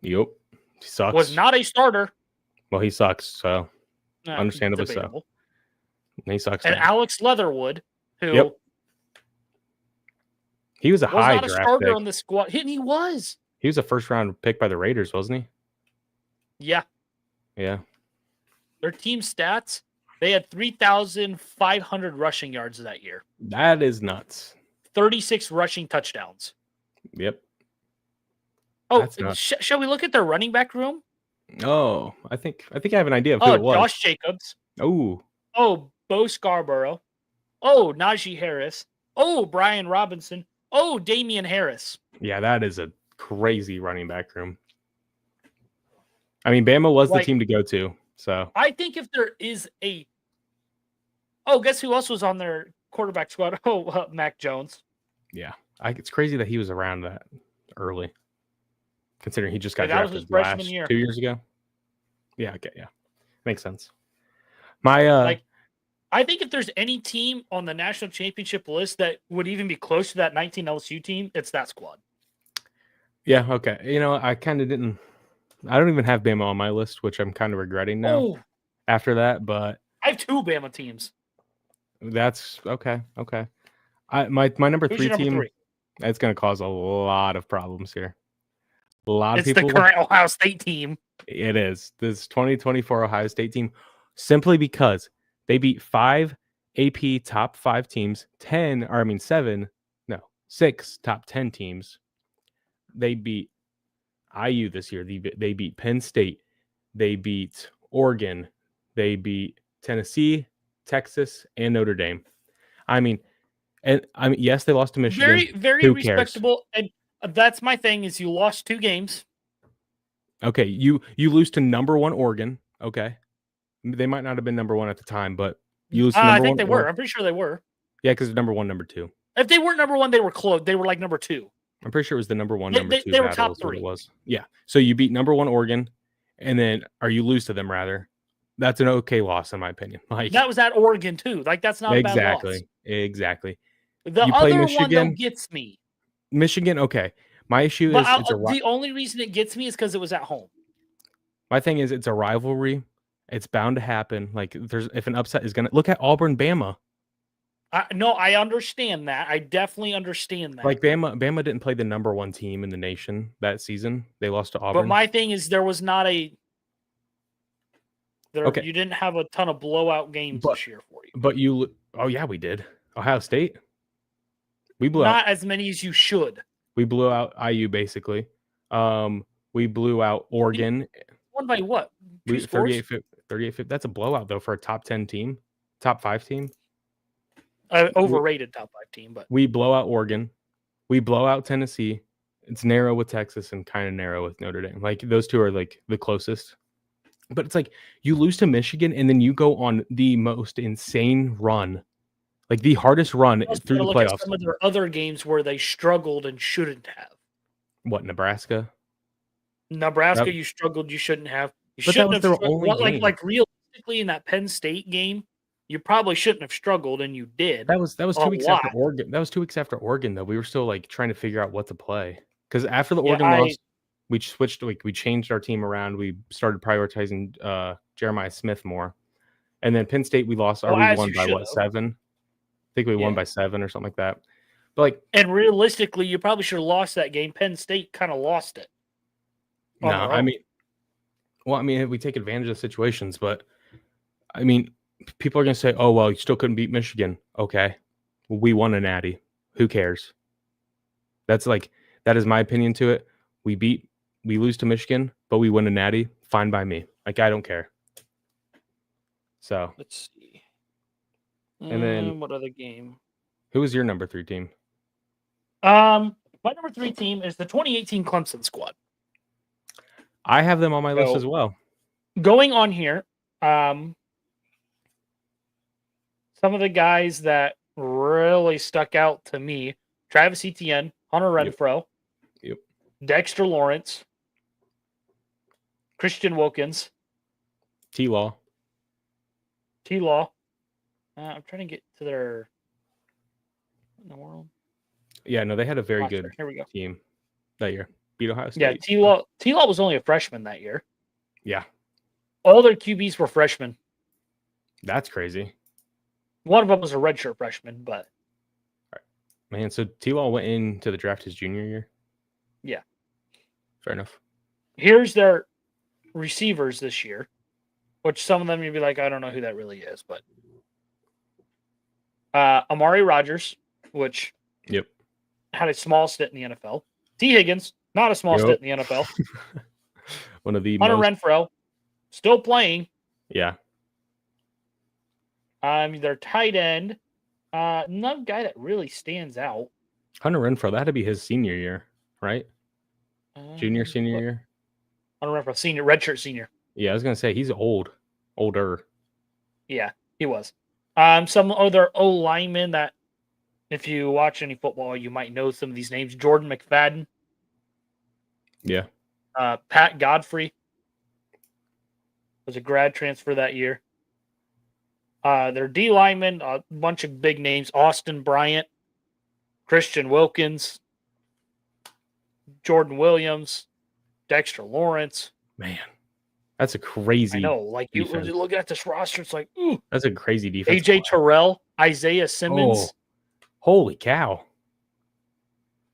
Speaker 1: Yep. He sucks.
Speaker 2: Was not a starter.
Speaker 1: Well, he sucks, so understandably so. He sucks.
Speaker 2: And
Speaker 1: now.
Speaker 2: Alex Leatherwood, who
Speaker 1: Yep. He was a
Speaker 2: was
Speaker 1: high
Speaker 2: not a
Speaker 1: draft
Speaker 2: starter
Speaker 1: pick.
Speaker 2: on the squad. And he was.
Speaker 1: He was a first round pick by the Raiders, wasn't he?
Speaker 2: Yeah.
Speaker 1: Yeah.
Speaker 2: Their team stats, they had 3,500 rushing yards that year.
Speaker 1: That is nuts.
Speaker 2: 36 rushing touchdowns.
Speaker 1: Yep.
Speaker 2: Oh, shall we look at their running back room?
Speaker 1: Oh, I think I have an idea of who it was.
Speaker 2: Josh Jacobs.
Speaker 1: Oh,
Speaker 2: Bo Scarborough. Oh, Najee Harris. Oh, Brian Robinson. Oh, Damian Harris.
Speaker 1: Yeah, that is a crazy running back room. I mean, Bama was the team to go to. So
Speaker 2: I think if there is a... Oh, guess who else was on their quarterback squad? Oh, Mac Jones.
Speaker 1: Yeah. It's crazy that he was around that early, considering he just got
Speaker 2: drafted his freshman year
Speaker 1: 2 years ago. Yeah, okay, yeah. Makes sense. My
Speaker 2: I think if there's any team on the national championship list that would even be close to that 19 LSU team, it's that squad.
Speaker 1: Yeah, okay. I kind of didn't. I don't even have Bama on my list, which I'm kind of regretting now after that. But
Speaker 2: I have 2 Bama teams.
Speaker 1: That's okay. Okay. My number 3 team. It's going to cause a lot of problems here. A lot of people.
Speaker 2: It's the current Ohio State team.
Speaker 1: It is this 2024 Ohio State team, simply because they beat 5 AP top 5 teams, 6 top 10 teams. They beat IU this year. They beat Penn State. They beat Oregon. They beat Tennessee, Texas, and Notre Dame. Yes, they lost to Michigan.
Speaker 2: Very, very respectable. And that's my thing is you lost 2 games.
Speaker 1: Okay, you lose to number 1 Oregon. Okay. They might not have been number 1 at the time, but you lose to number 1.
Speaker 2: I think they were. I'm pretty sure they were.
Speaker 1: Yeah, because number 1, number 2.
Speaker 2: If they weren't number 1, they were close. They were like number 2.
Speaker 1: I'm pretty sure it was the number 1, number 2.
Speaker 2: They were top 3.
Speaker 1: It was. Yeah. So you beat number 1 Oregon, and then you lose to them rather. That's an okay loss in my opinion.
Speaker 2: That was at Oregon too. That's not a bad loss.
Speaker 1: Exactly.
Speaker 2: The other one though gets me.
Speaker 1: Michigan, okay. My issue is
Speaker 2: the only reason it gets me is because it was at home.
Speaker 1: My thing is it's a rivalry. It's bound to happen. Like if an upset is gonna look at Auburn, Bama.
Speaker 2: No, I understand that. I definitely understand that.
Speaker 1: Like Bama didn't play the number 1 team in the nation that season. They lost to Auburn.
Speaker 2: But my thing is there was not a. You didn't have a ton of blowout games this year for you.
Speaker 1: But we did. Ohio State. We blew
Speaker 2: not as many as you should.
Speaker 1: We blew out IU basically. We blew out Oregon.
Speaker 2: Won by what? 38-50.
Speaker 1: That's a blowout though for a top 10 team, top 5 team.
Speaker 2: Overrated top 5 team, but
Speaker 1: we blow out Oregon. We blow out Tennessee. It's narrow with Texas and kind of narrow with Notre Dame. Like those 2 are like the closest. But it's like you lose to Michigan and then you go on the most insane run, like the hardest run through the playoffs.
Speaker 2: Some of their other games where they struggled and shouldn't have.
Speaker 1: What, Nebraska?
Speaker 2: You struggled. You shouldn't have.
Speaker 1: But that was their only game.
Speaker 2: Like realistically, in that Penn State game, you probably shouldn't have struggled, and you did.
Speaker 1: That was 2 weeks after Oregon. That was 2 weeks after Oregon, though. We were still like trying to figure out what to play because after the Oregon loss. We switched, we changed our team around. We started prioritizing Jeremiah Smith more. And then Penn State, we lost. We won by what, 7? I think we won by 7 or something like that. But
Speaker 2: and realistically, you probably should have lost that game. Penn State kind of lost it.
Speaker 1: No, we take advantage of situations, but people are going to say, oh, well, you still couldn't beat Michigan. Okay. We won a natty. Who cares? That is my opinion to it. We lose to Michigan, but we win a natty. Fine by me. Like, I don't care. So
Speaker 2: let's see.
Speaker 1: And then
Speaker 2: what other game?
Speaker 1: Who was your number 3 team?
Speaker 2: My number 3 team is the 2018 Clemson squad.
Speaker 1: I have them on my list as well.
Speaker 2: Going on here, some of the guys that really stuck out to me: Travis Etienne, Hunter Renfrow, Dexter Lawrence, Christian Wilkins,
Speaker 1: T-Law.
Speaker 2: I'm trying to get to their in the world.
Speaker 1: Yeah, no, they had a very good team that year. Beat Ohio State.
Speaker 2: Yeah, T-Law was only a freshman that year.
Speaker 1: Yeah.
Speaker 2: All their QBs were freshmen.
Speaker 1: That's crazy.
Speaker 2: One of them was a redshirt freshman, but
Speaker 1: Man, so T-Law went into the draft his junior year?
Speaker 2: Yeah.
Speaker 1: Fair enough.
Speaker 2: Here's their receivers this year, which some of them you'd be like, I don't know who that really is, but Amari Rogers, which had a small stint in the NFL. T. Higgins, not a small stint in the NFL.
Speaker 1: One of the
Speaker 2: Hunter Renfrow, still playing.
Speaker 1: Yeah.
Speaker 2: Their tight end, another guy that really stands out.
Speaker 1: Hunter Renfrow, that had to be his senior year, right? Senior year.
Speaker 2: Hunter Renfrow, senior, redshirt senior.
Speaker 1: Yeah, I was gonna say he's older.
Speaker 2: Yeah, he was. Some other O linemen that, if you watch any football, you might know some of these names. Jordan McFadden.
Speaker 1: Yeah.
Speaker 2: Pat Godfrey was a grad transfer that year. Their D linemen, a bunch of big names: Austin Bryant, Christian Wilkins, Jordan Williams, Dexter Lawrence.
Speaker 1: Man, that's a crazy.
Speaker 2: I know. Like you look at this roster, it's like, ooh,
Speaker 1: that's a crazy defense.
Speaker 2: AJ Terrell, Isaiah Simmons.
Speaker 1: Oh, holy cow!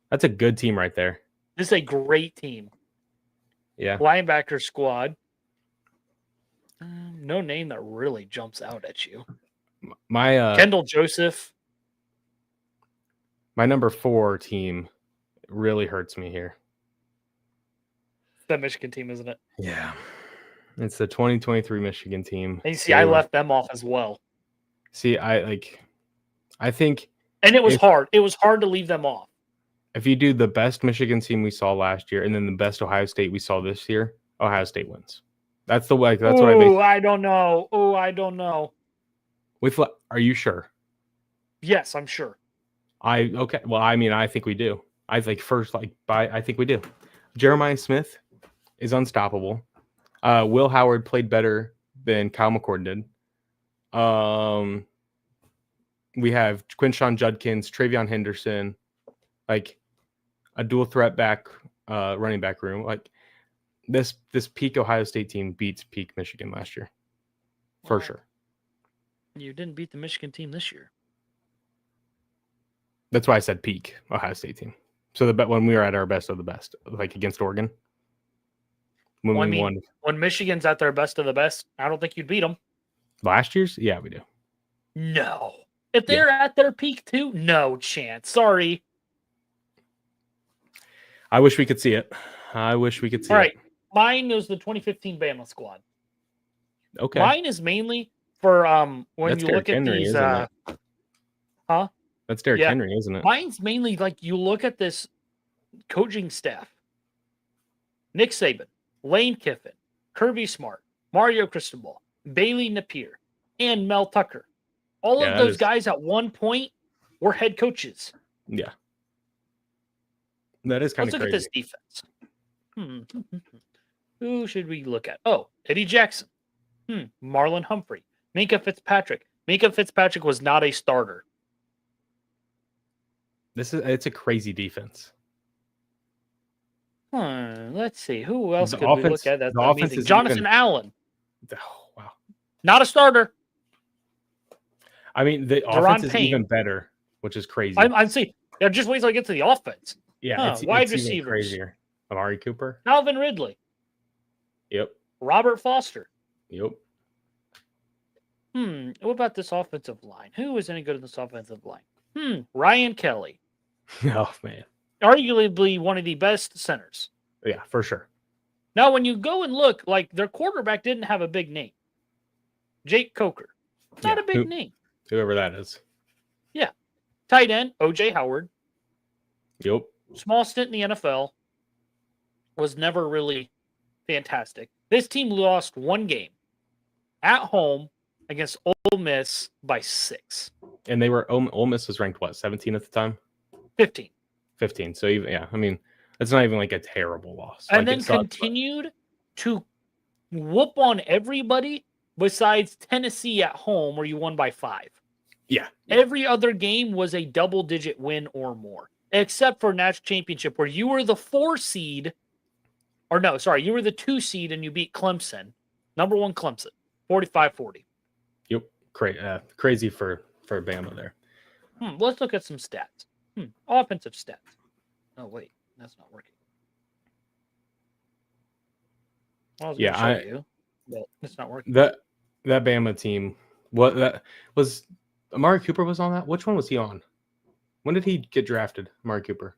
Speaker 1: That's a good team right there.
Speaker 2: This is a great team.
Speaker 1: Yeah.
Speaker 2: Linebacker squad. No name that really jumps out at you.
Speaker 1: My
Speaker 2: Kendall Joseph.
Speaker 1: My number 4 team really hurts me here.
Speaker 2: That Michigan team, isn't it?
Speaker 1: Yeah. It's the 2023 Michigan team.
Speaker 2: And you see, I left them off as well.
Speaker 1: See, I think...
Speaker 2: And it was hard. It was hard to leave them off.
Speaker 1: If you do the best Michigan team we saw last year and then the best Ohio State we saw this year, Ohio State wins. That's the way. That's what I base.
Speaker 2: I don't know. I don't know.
Speaker 1: Are you sure?
Speaker 2: Yes, I'm sure.
Speaker 1: Okay. Well, I mean, I think we do. I think I think we do. Jeremiah Smith is unstoppable. Will Howard played better than Kyle McCord did. We have Quinshon Judkins, Travion Henderson, like a dual threat running back room. Like this peak Ohio State team beats peak Michigan last year, for sure.
Speaker 2: You didn't beat the Michigan team this year.
Speaker 1: That's why I said peak Ohio State team. So when we were at our best of the best, like against Oregon, when we won.
Speaker 2: When Michigan's at their best of the best, I don't think you'd beat them.
Speaker 1: Last year's, yeah, we do.
Speaker 2: No, if they're at their peak too, no chance. Sorry.
Speaker 1: I wish we could see it. All right,
Speaker 2: mine was the 2015 Bama squad.
Speaker 1: Okay,
Speaker 2: mine is mainly for when
Speaker 1: That's
Speaker 2: you
Speaker 1: Derrick
Speaker 2: look
Speaker 1: Henry,
Speaker 2: at these.
Speaker 1: isn't it?
Speaker 2: Huh?
Speaker 1: That's Derrick Henry, isn't it?
Speaker 2: Mine's mainly like you look at this coaching staff: Nick Saban, Lane Kiffin, Kirby Smart, Mario Cristobal, Bailey Napier, and Mel Tucker. All of those guys at one point were head coaches.
Speaker 1: Yeah. That is kind of crazy.
Speaker 2: Let's look at this defense. Who should we look at? Oh, Eddie Jackson. Marlon Humphrey. Minka Fitzpatrick. Minka Fitzpatrick was not a starter.
Speaker 1: It's a crazy defense.
Speaker 2: Let's see. Who else could we look at? That's amazing. Jonathan Allen.
Speaker 1: Oh, wow.
Speaker 2: Not a starter.
Speaker 1: I mean, the offense is even better, which is crazy.
Speaker 2: I'm saying, just wait till I get to the offense.
Speaker 1: Yeah, wide receivers. Crazier. Amari Cooper.
Speaker 2: Calvin Ridley.
Speaker 1: Yep.
Speaker 2: Robert Foster.
Speaker 1: Yep.
Speaker 2: What about this offensive line? Who is any good in this offensive line? Ryan Kelly.
Speaker 1: Oh, man.
Speaker 2: Arguably one of the best centers.
Speaker 1: Yeah, for sure.
Speaker 2: Now, when you go and look, like their quarterback didn't have a big name. Jake Coker. Not a big name.
Speaker 1: Whoever that is.
Speaker 2: Yeah. Tight end, O.J. Howard.
Speaker 1: Yep.
Speaker 2: Small stint in the NFL. Was never really fantastic. This team lost one game at home against Ole Miss by 6.
Speaker 1: And they were Ole Miss was ranked what, 17 at the time?
Speaker 2: 15.
Speaker 1: 15. So even I mean, it's not even like a terrible loss.
Speaker 2: And then continued to whoop on everybody besides Tennessee at home, where you won by 5.
Speaker 1: Yeah.
Speaker 2: Every other game was a double-digit win or more, except for National Championship, where you were the 4 seed. Or no, sorry, you were the 2 seed and you beat Clemson. Number 1 Clemson, 45-40.
Speaker 1: Yep. Crazy for for Bama there.
Speaker 2: Let's look at some stats. Offensive stats. Oh wait, that's not working. I was going to show you, but it's not working.
Speaker 1: That Bama team. What that was? Amari Cooper was on that. Which one was he on? When did he get drafted? Amari Cooper.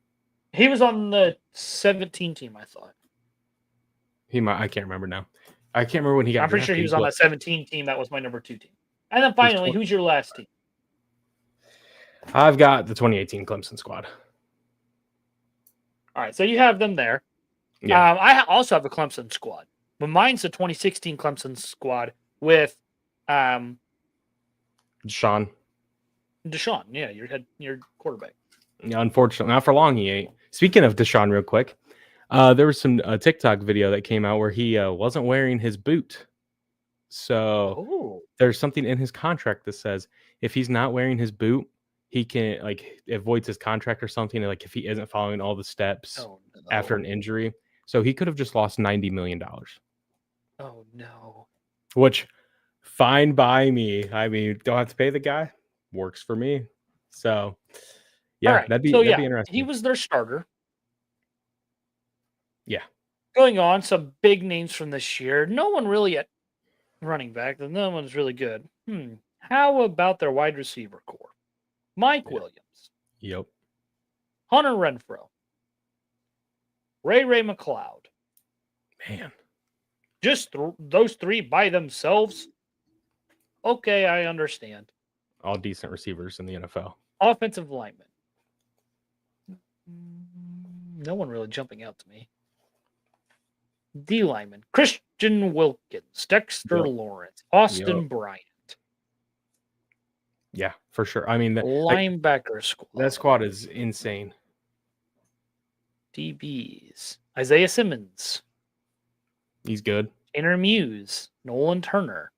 Speaker 2: He was on the 17 team, I thought.
Speaker 1: He might. I can't remember now. I can't remember when he got.
Speaker 2: I'm pretty sure he was on that 17 team. That was my number 2 team. And then finally, who's your last team?
Speaker 1: I've got the 2018 Clemson squad.
Speaker 2: All right, so you have them there.
Speaker 1: Yeah.
Speaker 2: I also have a Clemson squad, but mine's the 2016 Clemson squad with
Speaker 1: Deshaun.
Speaker 2: Yeah, your quarterback.
Speaker 1: Yeah, unfortunately, not for long. He ain't. Speaking of Deshaun, real quick, there was some TikTok video that came out where he wasn't wearing his boot. So there's something in his contract that says if he's not wearing his boot, he can it voids his contract or something. Like if he isn't following all the steps after an injury, so he could have just lost $90 million.
Speaker 2: Oh no!
Speaker 1: Which, fine by me. I mean, don't have to pay the guy. Works for me. So, yeah,
Speaker 2: right.
Speaker 1: that'd be interesting.
Speaker 2: He was their starter.
Speaker 1: Yeah.
Speaker 2: Going on, some big names from this year. No one really at running back. No one's really good. How about their wide receiver core? Mike Williams.
Speaker 1: Yep.
Speaker 2: Hunter Renfrow. Ray McLeod.
Speaker 1: Man.
Speaker 2: Just those three by themselves? Okay, I understand.
Speaker 1: All decent receivers in the NFL.
Speaker 2: Offensive linemen. No one really jumping out to me. D lineman. Christian Wilkins. Dexter Lawrence. Austin Bryant.
Speaker 1: Yeah, for sure. I mean, the
Speaker 2: linebacker squad.
Speaker 1: That squad is insane.
Speaker 2: DBs. Isaiah Simmons.
Speaker 1: He's good.
Speaker 2: Tanner Muse. Nolan Turner.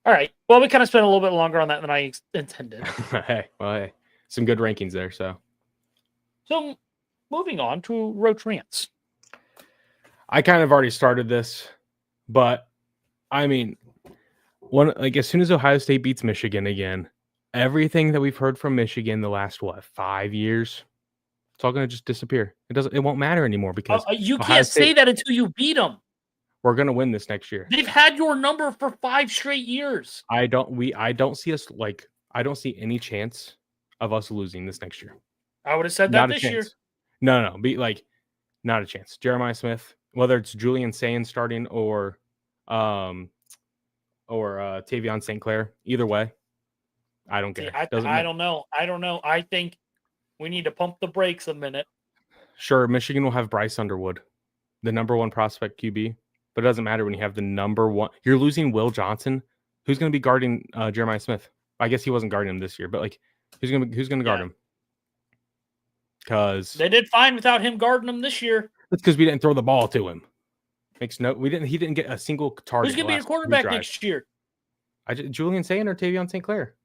Speaker 2: All right. Well, we kind of spent a little bit longer on that than I intended.
Speaker 1: Hey, some good rankings there. So
Speaker 2: moving on to Roach Rants.
Speaker 1: I kind of already started this, but I mean, as soon as Ohio State beats Michigan again, everything that we've heard from Michigan the last 5 years, it's all going to just disappear. It won't matter anymore because
Speaker 2: you can't say that until you beat them.
Speaker 1: We're going to win this next year.
Speaker 2: They've had your number for 5 straight years.
Speaker 1: I don't see us I don't see any chance of us losing this next year.
Speaker 2: I would have said that this year.
Speaker 1: No. Not a chance. Jeremiah Smith, whether it's Julian Sayin starting or Tavion St. Clair, either way, I don't care.
Speaker 2: I don't know. I think we need to pump the brakes a minute.
Speaker 1: Sure, Michigan will have Bryce Underwood, the number 1 prospect QB, but it doesn't matter when you have the number 1. You're losing Will Johnson. Who's going to be guarding Jeremiah Smith? I guess he wasn't guarding him this year, but who's going to guard him? Because
Speaker 2: they did fine without him guarding him this year.
Speaker 1: That's because we didn't throw the ball to him. He didn't get a single target.
Speaker 2: Who's going to be your quarterback next year?
Speaker 1: Julian Sayin or Tavion St. Clair.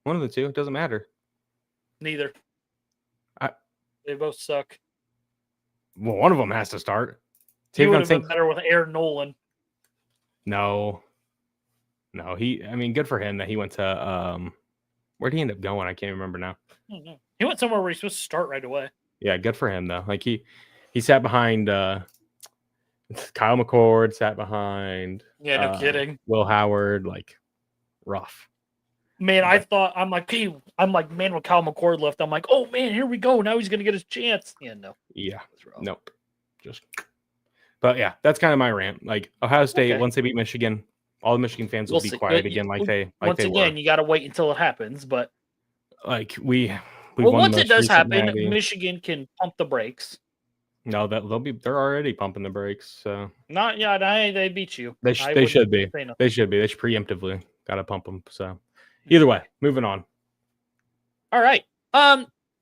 Speaker 1: One of the two. It doesn't matter.
Speaker 2: Neither. They both suck.
Speaker 1: Well, one of them has to start.
Speaker 2: He would have been better with Aaron Nolan.
Speaker 1: No. Good for him that he went to where'd he end up going? I can't remember now.
Speaker 2: He went somewhere where he's supposed to start right away.
Speaker 1: Yeah, good for him though. He sat behind Kyle McCord, sat behind
Speaker 2: no kidding.
Speaker 1: Will Howard, rough.
Speaker 2: Man, I'm like, man, when Kyle McCord left, I'm like, oh man, here we go. Now he's gonna get his chance. Yeah, no.
Speaker 1: Yeah. Nope. But yeah, that's kind of my rant. Ohio State, once they beat Michigan, all the Michigan fans will be quiet again,
Speaker 2: once again, you got to wait until it happens. But
Speaker 1: once
Speaker 2: it does happen, Michigan can pump the brakes.
Speaker 1: No, they're already pumping the brakes. So
Speaker 2: not yet. They beat you.
Speaker 1: They should be. They should be. They should preemptively got to pump them. So either way, moving on.
Speaker 2: All right.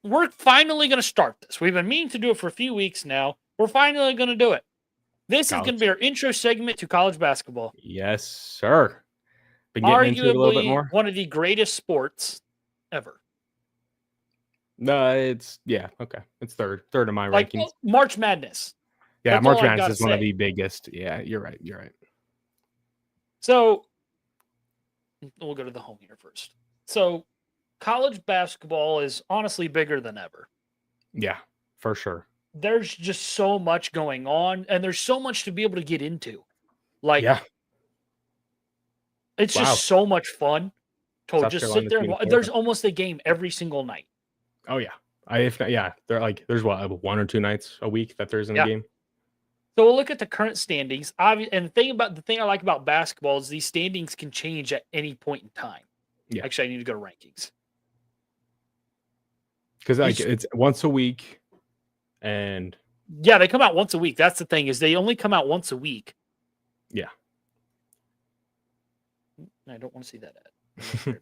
Speaker 2: We're finally going to start this. We've been meaning to do it for a few weeks now. We're finally going to do it. This is going to be our intro segment to college basketball.
Speaker 1: Yes, sir. Been getting into it a little bit more.
Speaker 2: One of the greatest sports ever.
Speaker 1: No, it's okay. It's third of my rankings.
Speaker 2: March Madness.
Speaker 1: Yeah, March Madness is one of the biggest. Yeah, you're right.
Speaker 2: So we'll go to the home here first. So, college basketball is honestly bigger than ever.
Speaker 1: Yeah, for sure.
Speaker 2: There's just so much going on, and there's so much to be able to get into. Like,
Speaker 1: Yeah.
Speaker 2: it's
Speaker 1: Wow.
Speaker 2: just so much fun to
Speaker 1: South
Speaker 2: just sit
Speaker 1: Carolina's
Speaker 2: there and
Speaker 1: beating
Speaker 2: watch. There's
Speaker 1: Florida.
Speaker 2: almost a game every single night.
Speaker 1: Oh yeah. If not, yeah, they're like there's what 1 or 2 nights a week that there's in a
Speaker 2: Yeah.
Speaker 1: game.
Speaker 2: So we'll look at the current standings. And the thing I like about basketball is these standings can change at any point in time.
Speaker 1: Yeah.
Speaker 2: Actually, I need to go to rankings.
Speaker 1: Because like it's once a week, and
Speaker 2: yeah, they come out once a week. That's the thing, is they only come out once a week.
Speaker 1: Yeah.
Speaker 2: I don't want to see that ad.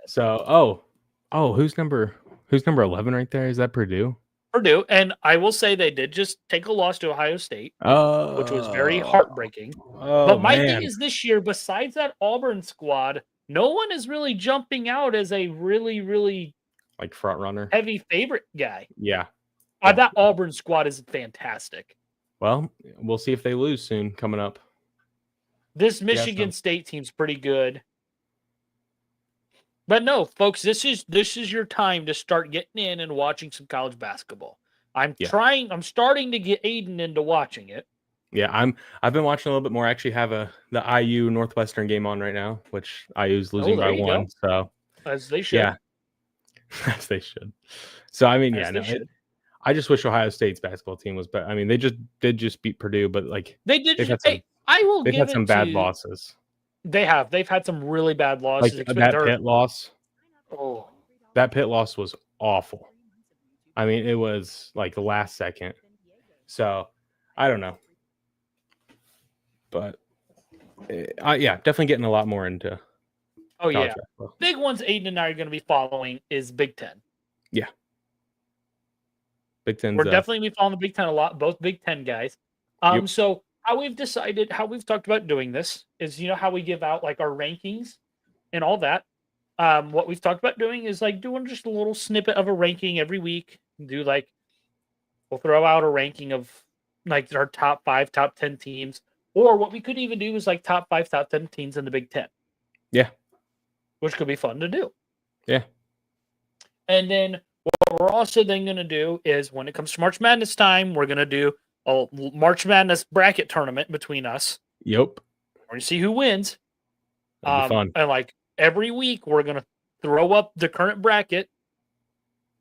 Speaker 1: So who's number 11 right there? Is that Purdue?
Speaker 2: Purdue, and I will say they did just take a loss to Ohio State, which was very heartbreaking. But my thing is this year, besides that Auburn squad, no one is really jumping out as a really, really
Speaker 1: like front runner,
Speaker 2: heavy favorite guy.
Speaker 1: Yeah.
Speaker 2: That Auburn squad is fantastic.
Speaker 1: Well, we'll see if they lose soon coming up.
Speaker 2: This Michigan State team's pretty good. But no, folks, this is your time to start getting in and watching some college basketball. I'm starting to get Aiden into watching it.
Speaker 1: Yeah, I've been watching a little bit more. I actually have the IU Northwestern game on right now, which IU's losing by 1. So
Speaker 2: as they should.
Speaker 1: Yeah. As they should. So I mean, I just wish Ohio State's basketball team was better. I mean, they did beat Purdue, but like
Speaker 2: they've had some
Speaker 1: bad losses.
Speaker 2: They've had some really bad losses.
Speaker 1: Like that Pitt loss.
Speaker 2: Oh,
Speaker 1: that Pitt loss was awful. I mean, it was like the last second. So I don't know, but definitely getting a lot more into.
Speaker 2: Oh yeah, basketball. Big ones Aiden and I are going to be following is Big Ten.
Speaker 1: Yeah, Big Ten.
Speaker 2: We're definitely going to be following the Big Ten a lot. Both Big Ten guys. So how we've talked about doing this is, how we give out like our rankings and all that. What we've talked about doing is like doing just a little snippet of a ranking every week. We'll throw out a ranking of like our top 5, top 10 teams, or what we could even do is like top 5, top 10 teams in the Big Ten.
Speaker 1: Yeah,
Speaker 2: which could be fun to do.
Speaker 1: Yeah,
Speaker 2: and then what we're also then going to do is when it comes to March Madness time, we're going to do a March Madness bracket tournament between us.
Speaker 1: Yep.
Speaker 2: We're going to see who wins.
Speaker 1: That'll be fun.
Speaker 2: And like every week, we're going to throw up the current bracket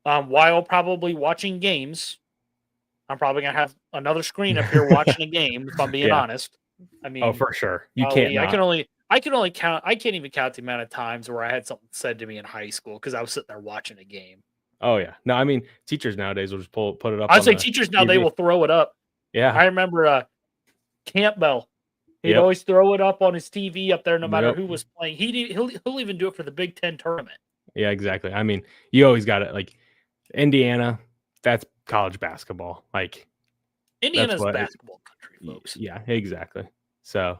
Speaker 2: while probably watching games. I'm probably going to have another screen up here watching a game, if I'm being honest. I mean,
Speaker 1: for sure. You can't.
Speaker 2: I can only count. I can't even count the amount of times where I had something said to me in high school because I was sitting there watching a game.
Speaker 1: Oh yeah. No, I mean, teachers nowadays will just put it up.
Speaker 2: I'd say teachers now, they will throw it up.
Speaker 1: Yeah.
Speaker 2: I remember Campbell. He'd always throw it up on his TV up there, no matter who was playing. He'll even do it for the Big Ten tournament.
Speaker 1: Yeah, exactly. I mean, you always got it. Like Indiana, that's college basketball. Like
Speaker 2: Indiana's basketball country, folks.
Speaker 1: Yeah, exactly. So,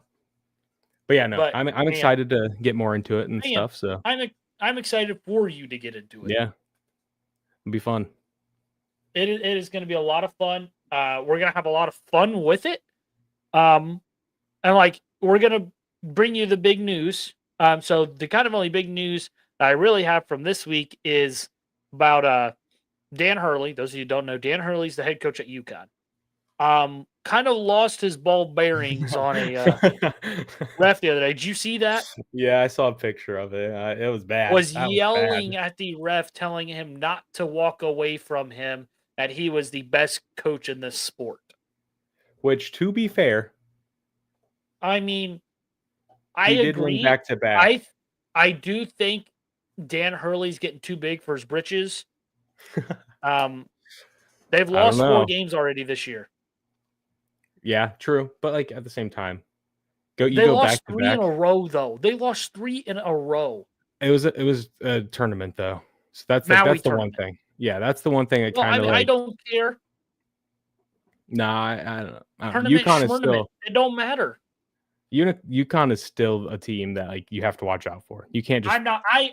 Speaker 1: but yeah, no, I'm excited to get more into it and stuff. So
Speaker 2: I'm excited for you to get into it.
Speaker 1: Yeah, it'll be fun.
Speaker 2: It is going to be a lot of fun. We're gonna have a lot of fun with it. And like we're gonna bring you the big news. So the kind of only big news that I really have from this week is about Dan Hurley. Those of you who don't know, Dan Hurley's the head coach at UConn. Kind of lost his ball bearings on a ref the other day. Did you see that?
Speaker 1: Yeah, I saw a picture of it. It was bad.
Speaker 2: Was yelling at the ref, telling him not to walk away from him, that he was the best coach in this sport.
Speaker 1: Which, to be fair,
Speaker 2: I mean, I agree.
Speaker 1: Win back to back.
Speaker 2: I do think Dan Hurley's getting too big for his britches. They've lost 4 games already this year.
Speaker 1: Yeah, true. But like at the same time,
Speaker 2: they lost 3 in a row, though. They lost 3 in a row.
Speaker 1: It was a tournament, though. So that's the one thing. Yeah, that's the one thing. I
Speaker 2: don't care.
Speaker 1: Nah, I don't know.
Speaker 2: UConn is still. It don't matter.
Speaker 1: UConn is still a team that like you have to watch out for. You can't just.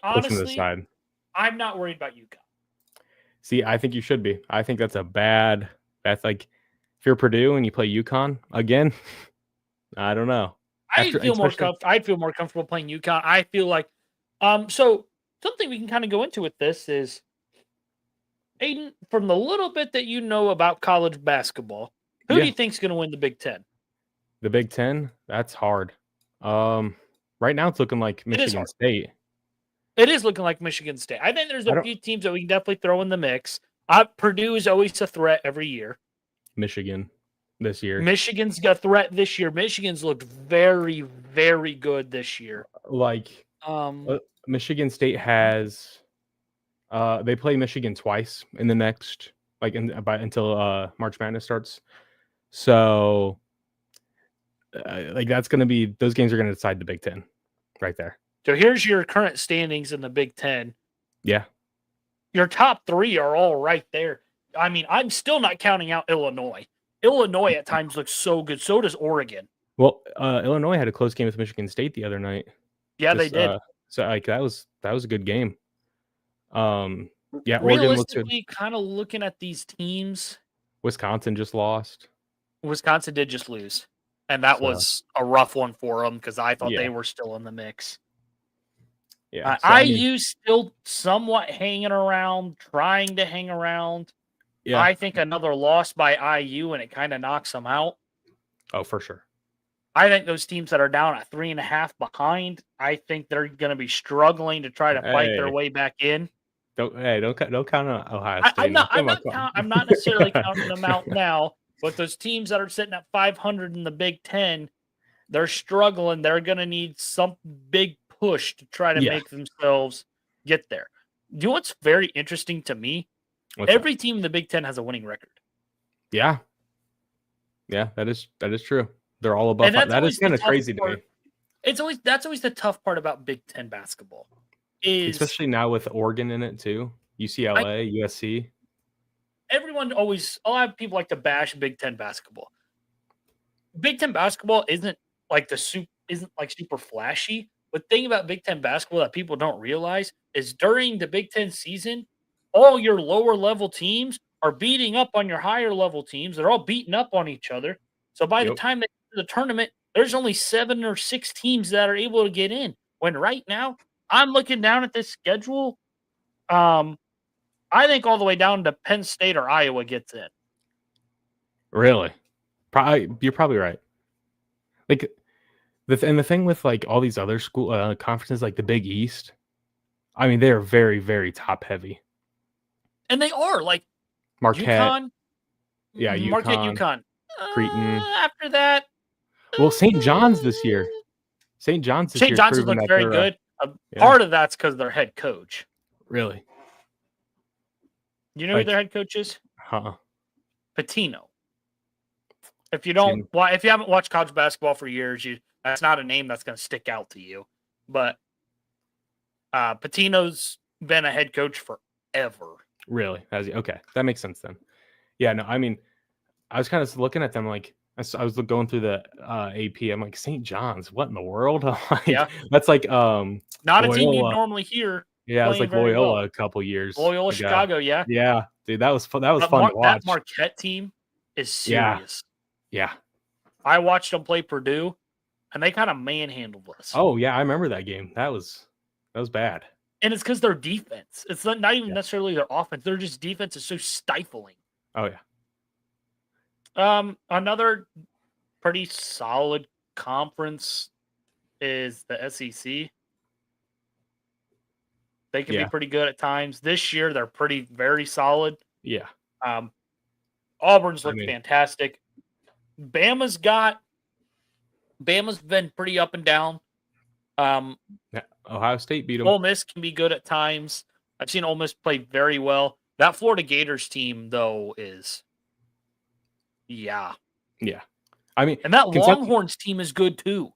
Speaker 2: Honestly, to the side. I'm not worried about UConn.
Speaker 1: See, I think you should be. I think that's that's like if you're Purdue and you play UConn again, I don't know.
Speaker 2: I'd feel more comfortable playing UConn. I feel like So something we can kind of go into with this is, Aiden, from the little bit that you know about college basketball, who do you think's going to win the Big Ten?
Speaker 1: The Big Ten, that's hard. Right now it's looking like
Speaker 2: It is
Speaker 1: Michigan
Speaker 2: hard.
Speaker 1: State.
Speaker 2: It is looking like Michigan State. I think there's a few teams that we can definitely throw in the mix. Purdue is always a threat every year.
Speaker 1: Michigan this year.
Speaker 2: Michigan's got a threat this year. Michigan's looked very, very good this year.
Speaker 1: Like, Michigan State has, they play Michigan twice in the next, until March Madness starts. So, that's going to be, those games are going to decide the Big Ten right there.
Speaker 2: So here's your current standings in the Big Ten.
Speaker 1: Yeah.
Speaker 2: Your top three are all right there. I mean, I'm still not counting out Illinois. Illinois at times looks so good. So does Oregon.
Speaker 1: Well, Illinois had a close game with Michigan State the other night.
Speaker 2: Yeah, they did.
Speaker 1: So that was a good game. Yeah,
Speaker 2: Oregon looks good. Kind of looking at these teams,
Speaker 1: Wisconsin just lost.
Speaker 2: Wisconsin did just lose, and that was a rough one for them because I thought they were still in the mix.
Speaker 1: Yeah,
Speaker 2: IU still somewhat hanging around, trying to hang around. Yeah, I think another loss by IU and it kind of knocks them out.
Speaker 1: Oh, for sure.
Speaker 2: I think those teams that are down at 3.5 behind, I think they're going to be struggling to try to fight their way back in.
Speaker 1: Don't count on Ohio State.
Speaker 2: I'm not necessarily counting them out now, but those teams that are sitting at 500 in the Big Ten, they're struggling. They're going to need some big push to try to make themselves get there. You know what's very interesting to me? Every team in the Big Ten has a winning record.
Speaker 1: Yeah, that is true. They're all above. That is kind of crazy to me.
Speaker 2: That's always the tough part about Big Ten basketball.
Speaker 1: Especially now with Oregon in it too, UCLA, USC.
Speaker 2: A lot of people like to bash Big Ten basketball. Big Ten basketball isn't super flashy. But the thing about Big Ten basketball that people don't realize is during the Big Ten season, all your lower level teams are beating up on your higher level teams. They're all beating up on each other. So by the time they get to the tournament, there's only 7 or 6 teams that are able to get in. When right now, I'm looking down at this schedule. I think all the way down to Penn State or Iowa gets in.
Speaker 1: Really? You're probably right. Like, the thing with like all these other school conferences, like the Big East, I mean, they are very, very top heavy.
Speaker 2: And they are like
Speaker 1: Marquette.
Speaker 2: UConn.
Speaker 1: Yeah,
Speaker 2: Marquette, UConn.
Speaker 1: Creighton.
Speaker 2: After that.
Speaker 1: Well, St. John's this year. St. John's has
Speaker 2: looked very good. Part of that's because their head coach.
Speaker 1: Really?
Speaker 2: You know who their head coach is? Pitino. If you haven't watched college basketball for years, that's not a name that's going to stick out to you. But Pitino's been a head coach forever.
Speaker 1: Really? Has he? Okay, that makes sense then. Yeah, no, I mean, I was kind of looking at them like I was going through the AP. I'm like, St. John's, what in the world? That's like
Speaker 2: not Loyola. A team you normally hear.
Speaker 1: Yeah, it was like Loyola a couple years.
Speaker 2: Loyola, Chicago, yeah.
Speaker 1: Yeah, dude, that was fun. That was fun to watch.
Speaker 2: That Marquette team is serious.
Speaker 1: Yeah.
Speaker 2: I watched them play Purdue, and they kind of manhandled us.
Speaker 1: Oh yeah, I remember that game. That was bad.
Speaker 2: And it's because their defense. It's not even necessarily their offense. Their just defense is so stifling.
Speaker 1: Oh yeah.
Speaker 2: Another pretty solid conference is the SEC. They can be pretty good at times. This year, they're very solid.
Speaker 1: Yeah.
Speaker 2: Auburn's looked fantastic. Bama's been pretty up and down.
Speaker 1: Ohio State beat them.
Speaker 2: Ole Miss can be good at times. I've seen Ole Miss play very well. That Florida Gators team, though, is
Speaker 1: yeah. I mean,
Speaker 2: and that Longhorns team is good too.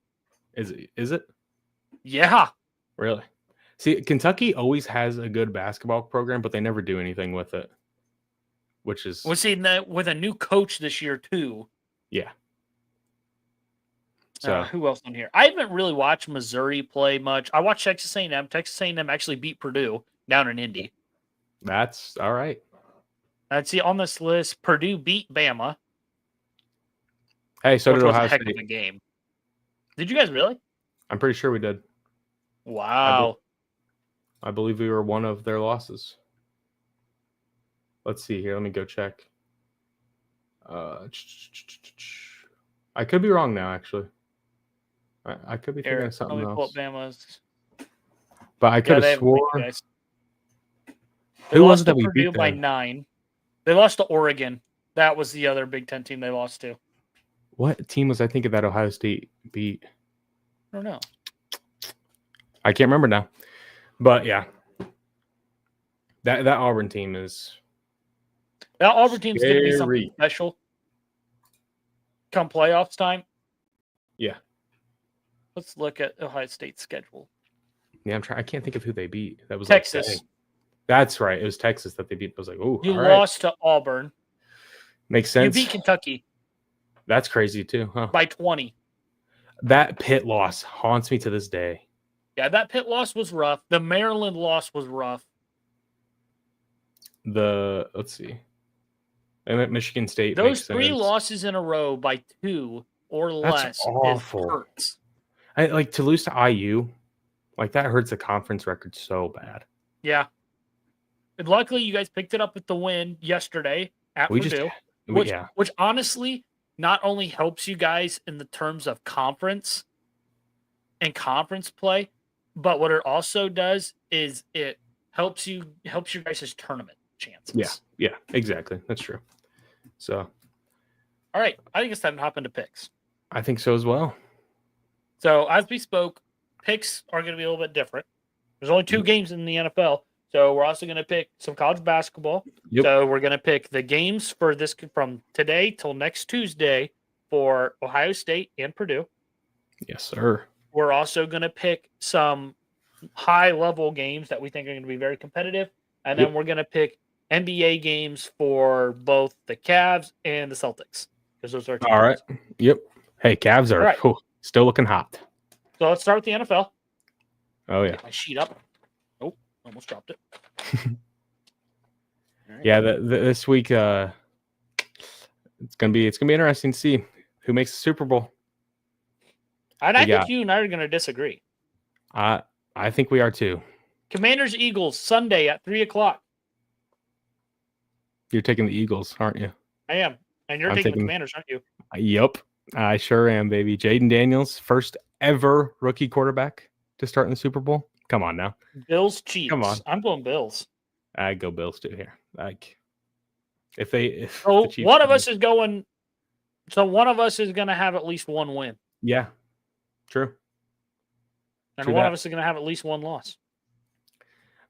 Speaker 1: Is it?
Speaker 2: Yeah.
Speaker 1: Really? See, Kentucky always has a good basketball program, but they never do anything with it. Which is
Speaker 2: we're seeing that with a new coach this year too.
Speaker 1: Yeah. So
Speaker 2: who else on here? I haven't really watched Missouri play much. I watched Texas A&M. Texas A&M actually beat Purdue down in Indy.
Speaker 1: That's all right.
Speaker 2: I'd see on this list, Purdue beat Bama.
Speaker 1: Hey, so did Ohio State.
Speaker 2: Heck of a game. Did you guys really?
Speaker 1: I'm pretty sure we did.
Speaker 2: Wow.
Speaker 1: I believe we were one of their losses. Let's see here. Let me go check. I could be wrong now, actually. I could be thinking of something else.
Speaker 2: Pull up Bama's.
Speaker 1: But I could have sworn.
Speaker 2: Who was it that we beat by 9? They lost to Oregon. That was the other Big Ten team they lost to.
Speaker 1: What team was I thinking that Ohio State beat?
Speaker 2: I don't know.
Speaker 1: I can't remember now. But yeah. That Auburn team is.
Speaker 2: That Auburn team is going to be something special come playoffs time.
Speaker 1: Yeah.
Speaker 2: Let's look at Ohio State's schedule.
Speaker 1: Yeah, I can't think of who they beat. That was
Speaker 2: Texas.
Speaker 1: Like, that's right. It was Texas that they beat. I was like, oh,
Speaker 2: you lost to Auburn.
Speaker 1: Makes sense.
Speaker 2: You beat Kentucky.
Speaker 1: That's crazy too, huh?
Speaker 2: By 20.
Speaker 1: That Pitt loss haunts me to this day.
Speaker 2: Yeah, that Pitt loss was rough. The Maryland loss was rough.
Speaker 1: Let's see. And at Michigan State.
Speaker 2: Those 3 losses in a row by 2 or less. That's awful. Hurts.
Speaker 1: To lose to IU, that hurts the conference record so bad.
Speaker 2: Yeah. And luckily, you guys picked it up with the win yesterday at Purdue, which honestly not only helps you guys in the terms of conference and conference play, but what it also does is it helps your guys' tournament chances.
Speaker 1: Yeah, exactly. That's true. So,
Speaker 2: all right, I think it's time to hop into picks.
Speaker 1: I think so as well.
Speaker 2: So, as we spoke, picks are going to be a little bit different. There's only 2 games in the NFL, so we're also going to pick some college basketball. Yep. So, we're going to pick the games for this from today till next Tuesday for Ohio State and Purdue.
Speaker 1: Yes, sir.
Speaker 2: We're also going to pick some high-level games that we think are going to be very competitive, and then we're going to pick NBA games for both the Cavs and the Celtics. Because those are
Speaker 1: all right. Yep. Hey, Cavs are still looking hot.
Speaker 2: So let's start with the NFL.
Speaker 1: Oh, yeah.
Speaker 2: Get my sheet up. Oh, almost dropped it.
Speaker 1: Right. Yeah, this week it's gonna be interesting to see who makes the Super Bowl.
Speaker 2: And I think you and I are gonna disagree.
Speaker 1: I think we are too.
Speaker 2: Commanders Eagles Sunday at 3:00.
Speaker 1: You're taking the Eagles, aren't you?
Speaker 2: I am. And you're taking the Commanders, aren't you?
Speaker 1: Yep. I sure am, baby. Jayden Daniels, first ever rookie quarterback to start in the Super Bowl. Come on now.
Speaker 2: Bills Chiefs.
Speaker 1: Come on.
Speaker 2: I'm going Bills.
Speaker 1: I go Bills too here.
Speaker 2: One of us is going. So one of us is going to have at least one win.
Speaker 1: Yeah. True.
Speaker 2: And one of us is going to have at least one loss.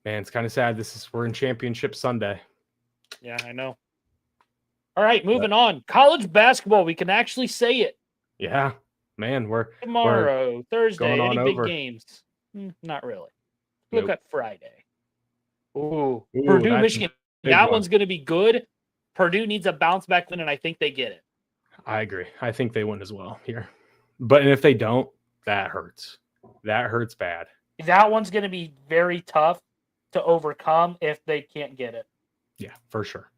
Speaker 1: Man, it's kind of sad. We're in Championship Sunday.
Speaker 2: Yeah, I know. All right, moving on. College basketball. We can actually say it.
Speaker 1: Yeah, man.
Speaker 2: Tomorrow, Thursday. Any big games? Not really. Look at Friday. Ooh, Purdue, Michigan. That one's going to be good. Purdue needs a bounce back win, and I think they get it.
Speaker 1: I agree. I think they win as well here. But if they don't, that hurts. That hurts bad.
Speaker 2: That one's going to be very tough to overcome if they can't get it.
Speaker 1: Yeah, for sure.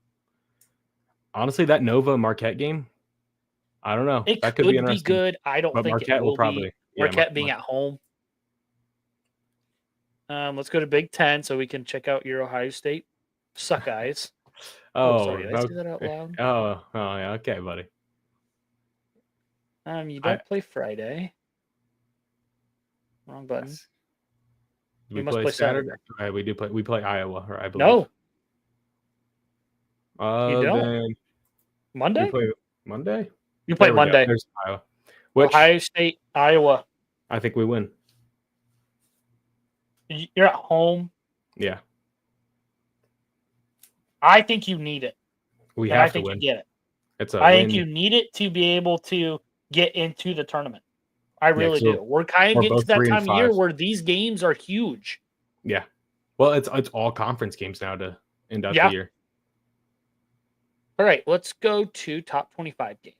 Speaker 1: Honestly, that Nova Marquette game, I don't know.
Speaker 2: That could be good. I don't think
Speaker 1: Marquette will probably.
Speaker 2: Marquette being at home. Let's go to Big Ten so we can check out your Ohio State Suckeyes. Sorry, did I say that out loud?
Speaker 1: Oh, yeah. Okay, buddy.
Speaker 2: You don't play Friday. Wrong button.
Speaker 1: We must play Saturday. Right, we do play. We play Iowa, I believe.
Speaker 2: No. You don't. Monday?
Speaker 1: We play Monday.
Speaker 2: You play Monday.
Speaker 1: There's Iowa.
Speaker 2: Ohio State, Iowa.
Speaker 1: I think we win.
Speaker 2: You're at home.
Speaker 1: Yeah.
Speaker 2: I think you need it.
Speaker 1: We have to win.
Speaker 2: You get it.
Speaker 1: I
Speaker 2: think you need it to be able to get into the tournament. I really do. We're kind of getting to that time of year where these games are huge.
Speaker 1: Yeah. Well, it's all conference games now to end out the year.
Speaker 2: All right, let's go to top 25 games.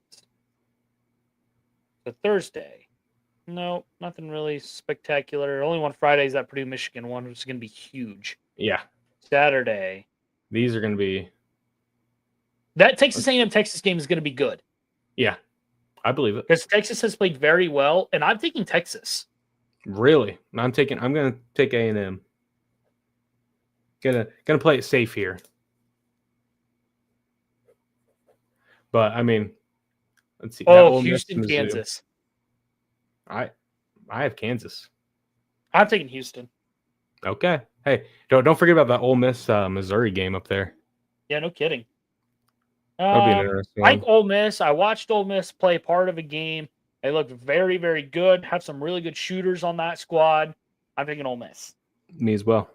Speaker 2: So Thursday. No, nothing really spectacular. Only one Friday is that Purdue Michigan one, which is going to be huge.
Speaker 1: Yeah.
Speaker 2: Saturday.
Speaker 1: These are going to be.
Speaker 2: That Texas A&M Texas game is going to be good.
Speaker 1: Yeah, I believe it.
Speaker 2: Because Texas has played very well, and I'm taking Texas.
Speaker 1: Really? I'm going to take A&M. Gonna play it safe here. But I mean, let's see.
Speaker 2: Oh, Houston, Kansas.
Speaker 1: I have Kansas.
Speaker 2: I'm taking Houston.
Speaker 1: Okay. Hey, don't forget about that Ole Miss Missouri game up there.
Speaker 2: Yeah, no kidding.
Speaker 1: That'll be an interesting
Speaker 2: like
Speaker 1: one.
Speaker 2: Ole Miss. I watched Ole Miss play part of a game. They looked very, very good. Have some really good shooters on that squad. I'm taking Ole Miss.
Speaker 1: Me as well.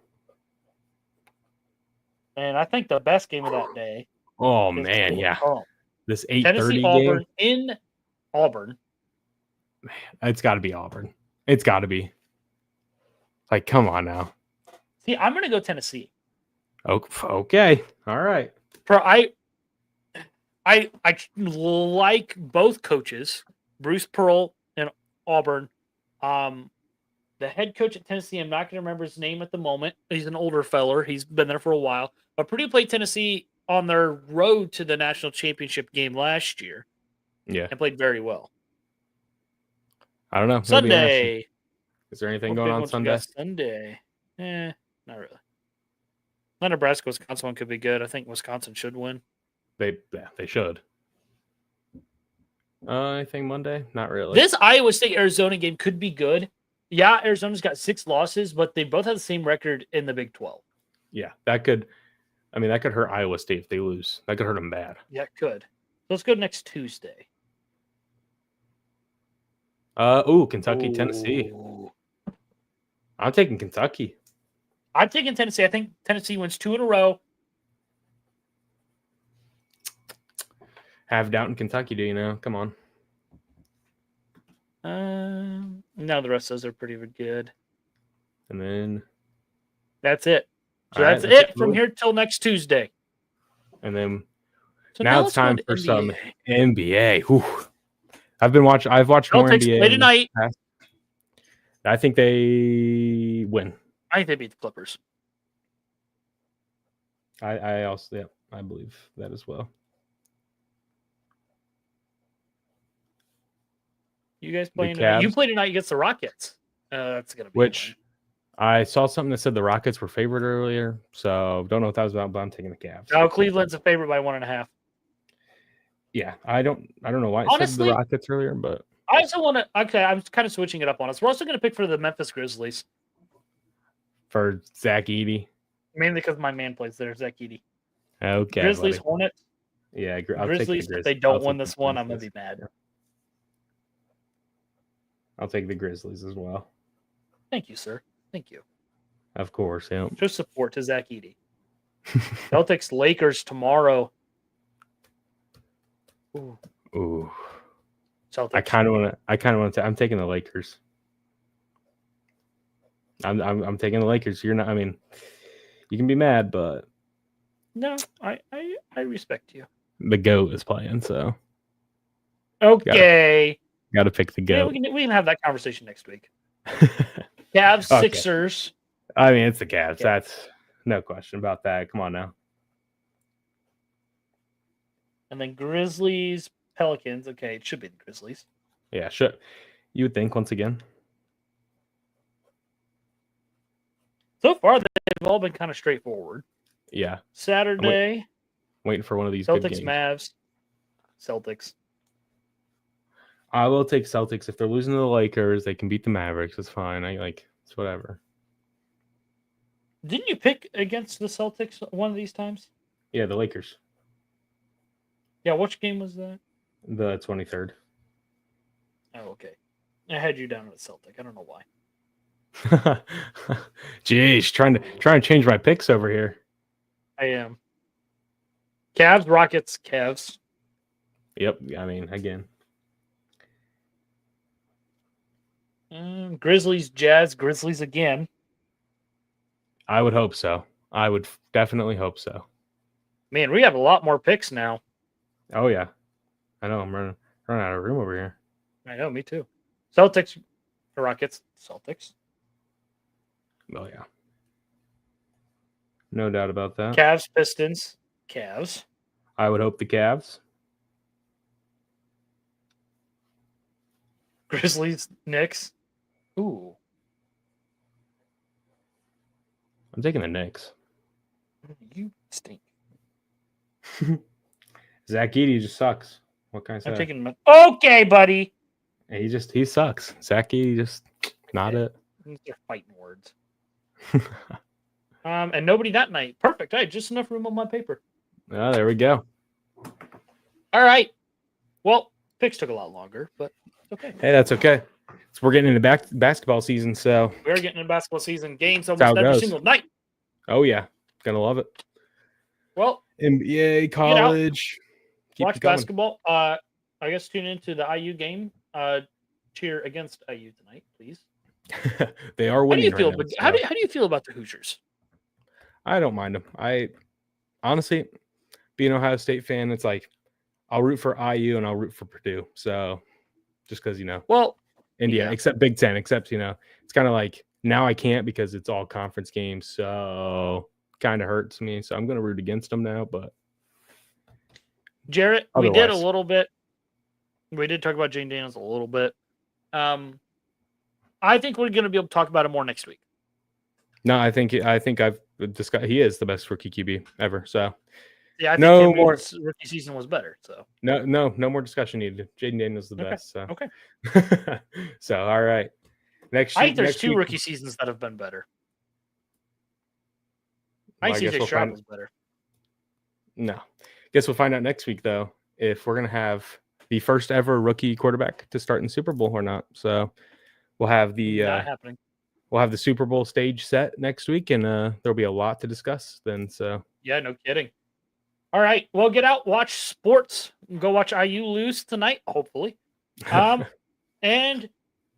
Speaker 2: And I think the best game of that day.
Speaker 1: Oh man, yeah. This 8:30
Speaker 2: Tennessee Auburn in Auburn.
Speaker 1: Man, it's got to be Auburn. It's got to be. Like, come on now.
Speaker 2: See, I'm going to go Tennessee.
Speaker 1: Okay. All right.
Speaker 2: I like both coaches, Bruce Pearl and Auburn. The head coach at Tennessee, I'm not going to remember his name at the moment. He's an older feller. He's been there for a while. But Purdue played Tennessee on their road to the national championship game last year.
Speaker 1: Yeah.
Speaker 2: And played very well.
Speaker 1: I don't know.
Speaker 2: Sunday.
Speaker 1: Is there anything going on Sunday?
Speaker 2: Sunday. Not really. The Nebraska Wisconsin one could be good. I think Wisconsin should win.
Speaker 1: They should. Anything Monday? Not really.
Speaker 2: This Iowa State Arizona game could be good. Yeah, Arizona's got 6 losses, but they both have the same record in the Big 12.
Speaker 1: Yeah, that could hurt Iowa State if they lose. That could hurt them bad.
Speaker 2: Yeah, it could. So let's go next Tuesday.
Speaker 1: Kentucky, Tennessee. I'm taking Kentucky.
Speaker 2: I'm taking Tennessee. I think Tennessee wins 2 in a row.
Speaker 1: Have doubt in Kentucky, do you know? Come on.
Speaker 2: No, the rest of those are pretty good.
Speaker 1: And then
Speaker 2: that's it. So that's it from here till next Tuesday.
Speaker 1: And then now it's time for some NBA. Whew. I've watched more NBA.
Speaker 2: Play tonight.
Speaker 1: I think they win.
Speaker 2: I think they beat the Clippers.
Speaker 1: I also I believe that as well.
Speaker 2: You guys playing tonight? You play tonight against the Rockets. That's gonna be
Speaker 1: I saw something that said the Rockets were favored earlier, so don't know what that was about, but I'm taking the Cavs.
Speaker 2: Oh, Cleveland's a favorite by 1.5.
Speaker 1: Yeah, I don't know why it said the Rockets earlier, but
Speaker 2: I also want to. Okay, I'm kind of switching it up on us. We're also going to pick for the Memphis Grizzlies
Speaker 1: for Zach Edey,
Speaker 2: mainly because my man plays there, Zach Edey.
Speaker 1: Okay,
Speaker 2: Grizzlies, buddy. Hornets.
Speaker 1: Yeah,
Speaker 2: Grizzlies. If they don't win this one, I'm gonna be mad.
Speaker 1: Yeah. I'll take the Grizzlies as well.
Speaker 2: Thank you, sir. Thank you.
Speaker 1: Of course, yeah.
Speaker 2: Show support to Zach Edey. Celtics Lakers tomorrow.
Speaker 1: Ooh.
Speaker 2: Celtics.
Speaker 1: I kind of want to. I'm taking the Lakers. I'm taking the Lakers. You're not. I mean, you can be mad, but
Speaker 2: no, I respect you.
Speaker 1: The GOAT is playing, so
Speaker 2: okay.
Speaker 1: Got to pick the GOAT.
Speaker 2: Yeah, we can have that conversation next week. Cavs, okay. Sixers.
Speaker 1: I mean, it's the Cavs. Okay. That's no question about that. Come on now.
Speaker 2: And then Grizzlies, Pelicans. Okay, it should be the Grizzlies.
Speaker 1: Yeah, sure. You would think once again.
Speaker 2: So far, they've all been kind of straightforward.
Speaker 1: Yeah.
Speaker 2: Saturday.
Speaker 1: Waiting for one of these
Speaker 2: Celtics,
Speaker 1: good games.
Speaker 2: Mavs. Celtics.
Speaker 1: I will take Celtics. If they're losing to the Lakers, they can beat the Mavericks. It's fine. It's whatever.
Speaker 2: Didn't you pick against the Celtics one of these times?
Speaker 1: Yeah, the Lakers.
Speaker 2: Yeah, which game was that?
Speaker 1: The 23rd.
Speaker 2: Oh, okay. I had you down at Celtic. I don't know why.
Speaker 1: Jeez, trying to change my picks over here.
Speaker 2: I am. Cavs, Rockets, Cavs.
Speaker 1: Yep. I mean, again.
Speaker 2: Grizzlies, Jazz, Grizzlies again.
Speaker 1: I would hope so. I would definitely hope so.
Speaker 2: Man, we have a lot more picks now.
Speaker 1: Oh yeah, I know. I'm running out of room over here.
Speaker 2: I know, me too. Celtics, Rockets, Celtics.
Speaker 1: Oh yeah, no doubt about that.
Speaker 2: Cavs, Pistons, Cavs.
Speaker 1: I would hope the Cavs.
Speaker 2: Grizzlies, Knicks. Ooh.
Speaker 1: I'm taking the Knicks.
Speaker 2: Stink.
Speaker 1: Zach Edey just sucks. What can I say?
Speaker 2: I'm taking him. Okay, buddy.
Speaker 1: He sucks. Zach Edey just not it.
Speaker 2: They're fighting words. And nobody that night. Perfect. I had just enough room on my paper.
Speaker 1: Oh, there we go.
Speaker 2: All right. Well, picks took a lot longer, but okay.
Speaker 1: Hey, that's okay. So we're getting into basketball season, so
Speaker 2: we're getting into basketball season. Games almost every single night.
Speaker 1: Oh yeah, gonna love it.
Speaker 2: Well,
Speaker 1: NBA, college,
Speaker 2: watch basketball. I guess tune into the IU game. Cheer against IU tonight, please.
Speaker 1: They are winning.
Speaker 2: How do you feel about the Hoosiers?
Speaker 1: I don't mind them. I honestly, being an Ohio State fan, it's like I'll root for IU and I'll root for Purdue. So just because India, except Big Ten, it's kind of like now I can't because it's all conference games. So kind of hurts me. So I'm going to root against them now. But
Speaker 2: Jarrett, we did a little bit. We did talk about Jayden Daniels a little bit. I think we're going to be able to talk about it more next week.
Speaker 1: No, I think I've discussed. He is the best rookie QB ever. So
Speaker 2: yeah, I think no more rookie season was better. So
Speaker 1: no more discussion needed. Jayden Daniels the best. So
Speaker 2: okay.
Speaker 1: So all right.
Speaker 2: I think there's two rookie seasons that have been better. I think CJ Stroud was better.
Speaker 1: No, guess we'll find out next week though if we're gonna have the first ever rookie quarterback to start in the Super Bowl or not. So we'll have the
Speaker 2: not happening.
Speaker 1: We'll have the Super Bowl stage set next week, and there'll be a lot to discuss then. So
Speaker 2: yeah, no kidding. All right, well, get out, watch sports, go watch IU lose tonight, hopefully. And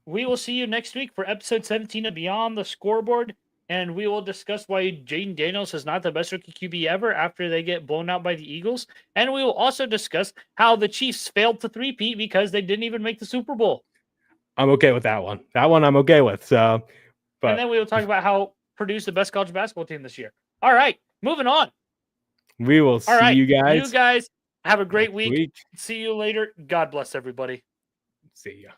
Speaker 2: we will see you next week for episode 17 of Beyond the Scoreboard, and we will discuss why Jayden Daniels is not the best rookie QB ever after they get blown out by the Eagles, and we will also discuss how the Chiefs failed to three-peat because they didn't even make the Super Bowl.
Speaker 1: I'm okay with that one. That one I'm okay with. So.
Speaker 2: And then we will talk about how Purdue's the best college basketball team this year. All right, moving on.
Speaker 1: We will see you guys.
Speaker 2: You guys have a great week. See you later. God bless everybody.
Speaker 1: See ya.